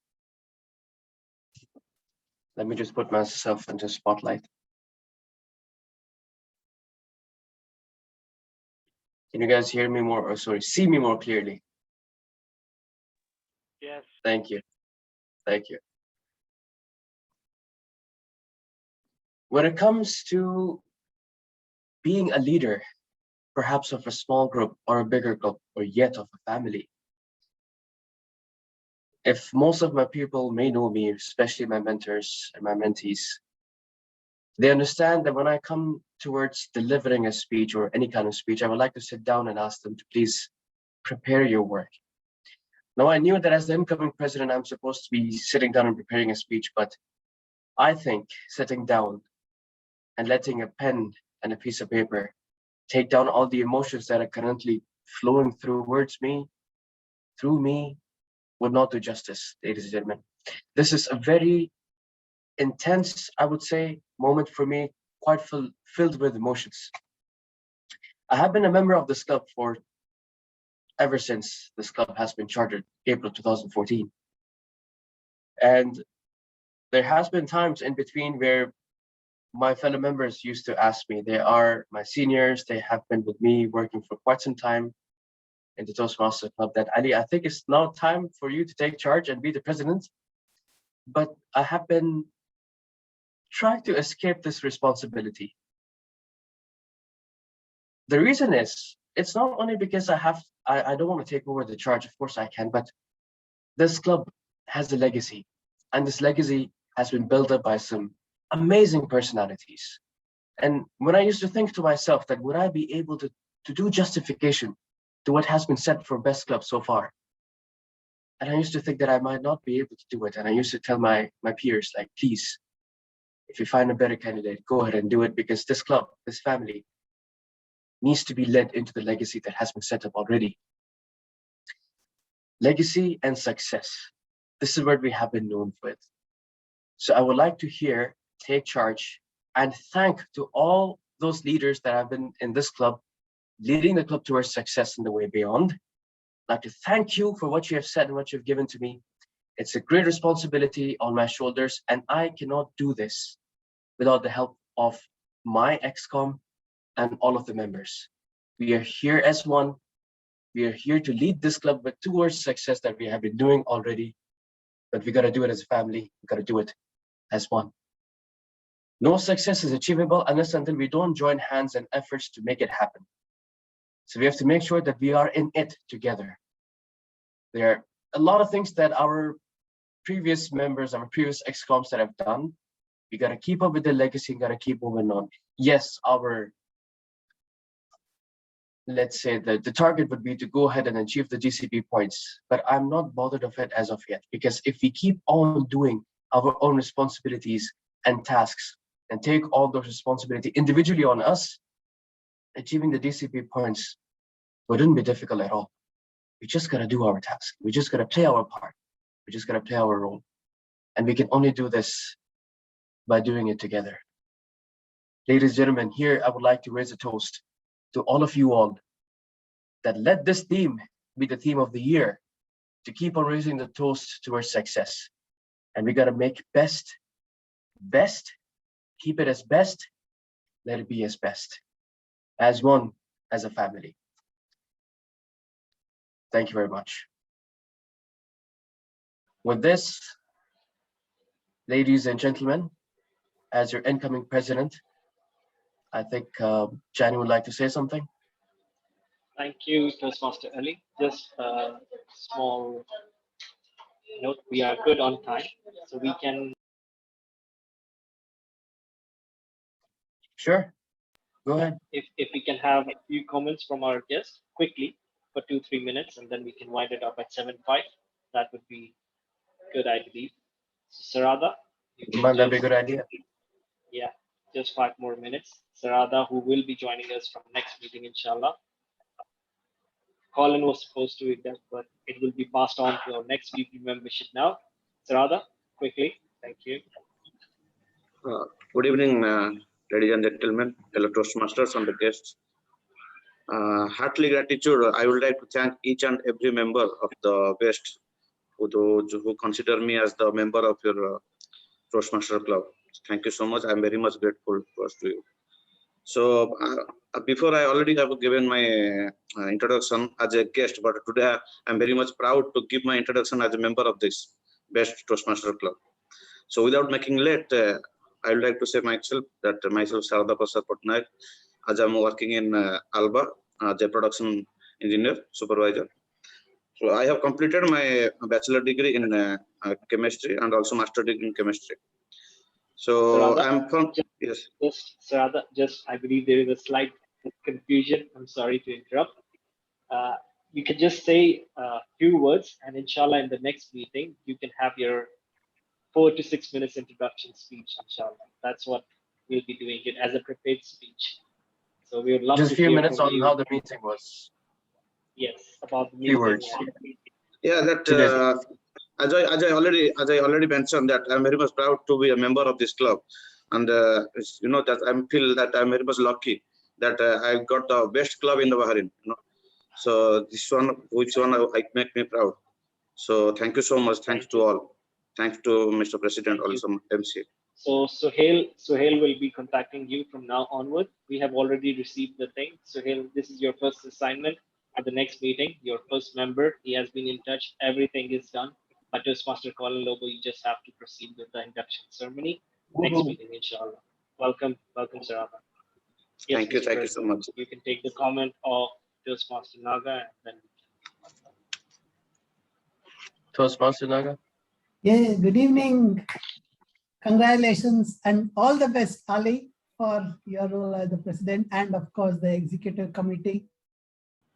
Let me just put myself into spotlight. Can you guys hear me more, or sorry, see me more clearly? Yes. Thank you. Thank you. When it comes to being a leader, perhaps of a small group or a bigger group, or yet of a family, if most of my people may know me, especially my mentors and my mentees, they understand that when I come towards delivering a speech or any kind of speech, I would like to sit down and ask them to please prepare your work. Now, I knew that as the incoming president, I'm supposed to be sitting down and preparing a speech, but I think sitting down and letting a pen and a piece of paper take down all the emotions that are currently flowing through me, would not do justice, ladies and gentlemen. This is a very intense, I would say, moment for me, quite filled with emotions. I have been a member of this club for ever since this club has been chartered, April 2014. And there has been times in between where my fellow members used to ask me, they are my seniors, they have been with me working for quite some time in the Toastmasters Club, that Ali, I think it's now time for you to take charge and be the president. But I have been trying to escape this responsibility. The reason is, it's not only because I don't want to take over the charge, of course I can, but this club has a legacy, and this legacy has been built up by some amazing personalities. And when I used to think to myself that would I be able to do justification to what has been said for best club so far, and I used to think that I might not be able to do it. And I used to tell my peers, like, please, if you find a better candidate, go ahead and do it, because this club, this family, needs to be led into the legacy that has been set up already. Legacy and success. This is what we have been known with. So I would like to take charge and thank to all those leaders that have been in this club, leading the club towards success and the way beyond. I'd like to thank you for what you have said and what you've given to me. It's a great responsibility on my shoulders, and I cannot do this without the help of my ExCom and all of the members. We are here as one. We are here to lead this club towards success that we have been doing already, but we got to do it as a family. We got to do it as one. No success is achievable unless until we don't join hands and efforts to make it happen. So we have to make sure that we are in it together. There are a lot of things that our previous members, our previous ExComs that have done. We got to keep up with the legacy, got to keep moving on. Yes, let's say the target would be to go ahead and achieve the GCP points, but I'm not bothered of it as of yet, because if we keep on doing our own responsibilities and tasks and take all those responsibility individually on us, achieving the GCP points wouldn't be difficult at all. We just got to do our task. We just got to play our part. We just got to play our role. And we can only do this by doing it together. Ladies and gentlemen, here I would like to raise a toast to all of you all, that let this theme be the theme of the year, to keep on raising the toast towards success. And we got to make best, keep it as best, let it be as best, as one, as a family. Thank you very much. With this, ladies and gentlemen, as your incoming president, I think Jani would like to say something. Thank you, Toastmaster Ali. Just a small note, we are good on time, so we can. Sure, go ahead. If we can have a few comments from our guests quickly for 2-3 minutes, and then we can wind it up at 7:05. That would be good, I believe. So, Sarada, Might that be a good idea? Yeah, just 5 more minutes. Sarada, who will be joining us from next meeting, inshallah. Colin was supposed to read that, but it will be passed on to our next VP membership now. Sarada, quickly, thank you. Good evening, ladies and gentlemen, fellow Toastmasters and the guests. Heartily gratitude. I would like to thank each and every member of the guests who consider me as the member of your Toastmaster Club. Thank you so much. I'm very much grateful to you. So before I already have given my introduction as a guest, but today I'm very much proud to give my introduction as a member of this best Toastmaster Club. So without making late, I would like to say myself Sarada Prasad Patnaik, as I'm working in Alba as a production engineer supervisor. So I have completed my bachelor degree in chemistry and also master degree in chemistry. So I'm from Just I believe there is a slight confusion. I'm sorry to interrupt. You can just say a few words, and inshallah, in the next meeting, you can have your 4 to 6 minutes introduction speech. Inshallah, that's what we'll be doing it as a prepared speech. So we would love just to a few hear minutes from on you. how the meeting was. Yes, about the Few meeting. words. Yeah, that as I already mentioned that I'm very much proud to be a member of this club, and you know that I feel that I'm very much lucky that I got the best club in the Bahrain. You know, so this one, which one I make me proud. So thank you so much. Thanks to all. Thanks to Mr. President, also MC. So Suhail will be contacting you from now onward. We have already received the thing. Suhail, this is your first assignment at the next meeting. Your first member, he has been in touch. Everything is done. But Toastmaster Kuala Lumpur, you just have to proceed with the induction ceremony. Next meeting, inshallah. Welcome, Sarada. Yes, Thank you, Mr. thank you so President, much. You can take the comment of Toastmaster Naga and then. Toastmaster Naga. Yeah, good evening. Congratulations and all the best, Ali, for your role as the president and of course the executive committee.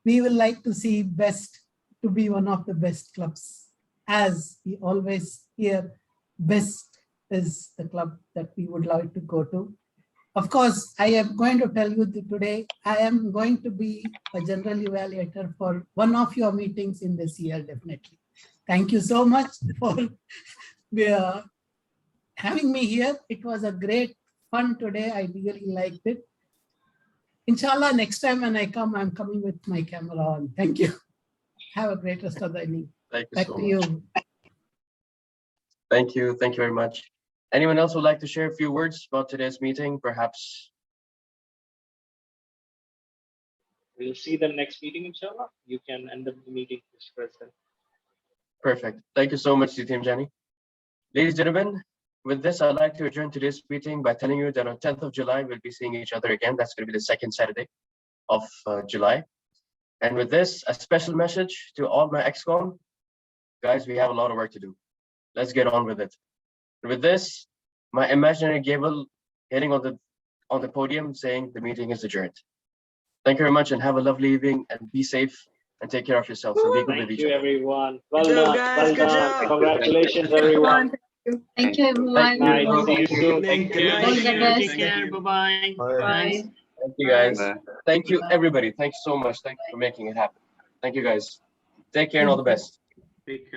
We will like to see best to be one of the best clubs. As we always hear, best is the club that we would like to go to. Of course, I am going to tell you that today, I am going to be a general evaluator for one of your meetings in this year, definitely. Thank you so much for having me here. It was a great fun today. I really liked it. Inshallah, next time when I come, I'm coming with my camera on. Thank you. Have a great rest of the evening. Thank you Back so to much. you. Thank you. Thank you very much. Anyone else would like to share a few words about today's meeting, perhaps? We'll see them next meeting, inshallah. You can end up the meeting, Mr. President. Perfect. Thank you so much, Team Jani. Ladies and gentlemen, with this, I'd like to adjourn today's meeting by telling you that on 10th of July, we'll be seeing each other again. That's going to be the second Saturday of July. And with this, a special message to all my ex-com. Guys, we have a lot of work to do. Let's get on with it. With this, my imaginary gavel hitting on the podium saying the meeting is adjourned. Thank you very much and have a lovely evening and be safe and take care of yourselves and be good with each other. Thank you, everyone. Well done. Well done. Congratulations, everyone. Thank you, everyone. Night. See you soon. Thank you. All the best. Take care. Bye-bye. Bye. Thank you, guys. Thank you, everybody. Thanks so much. Thank you for making it happen. Thank you, guys. Take care and all the best. Take care.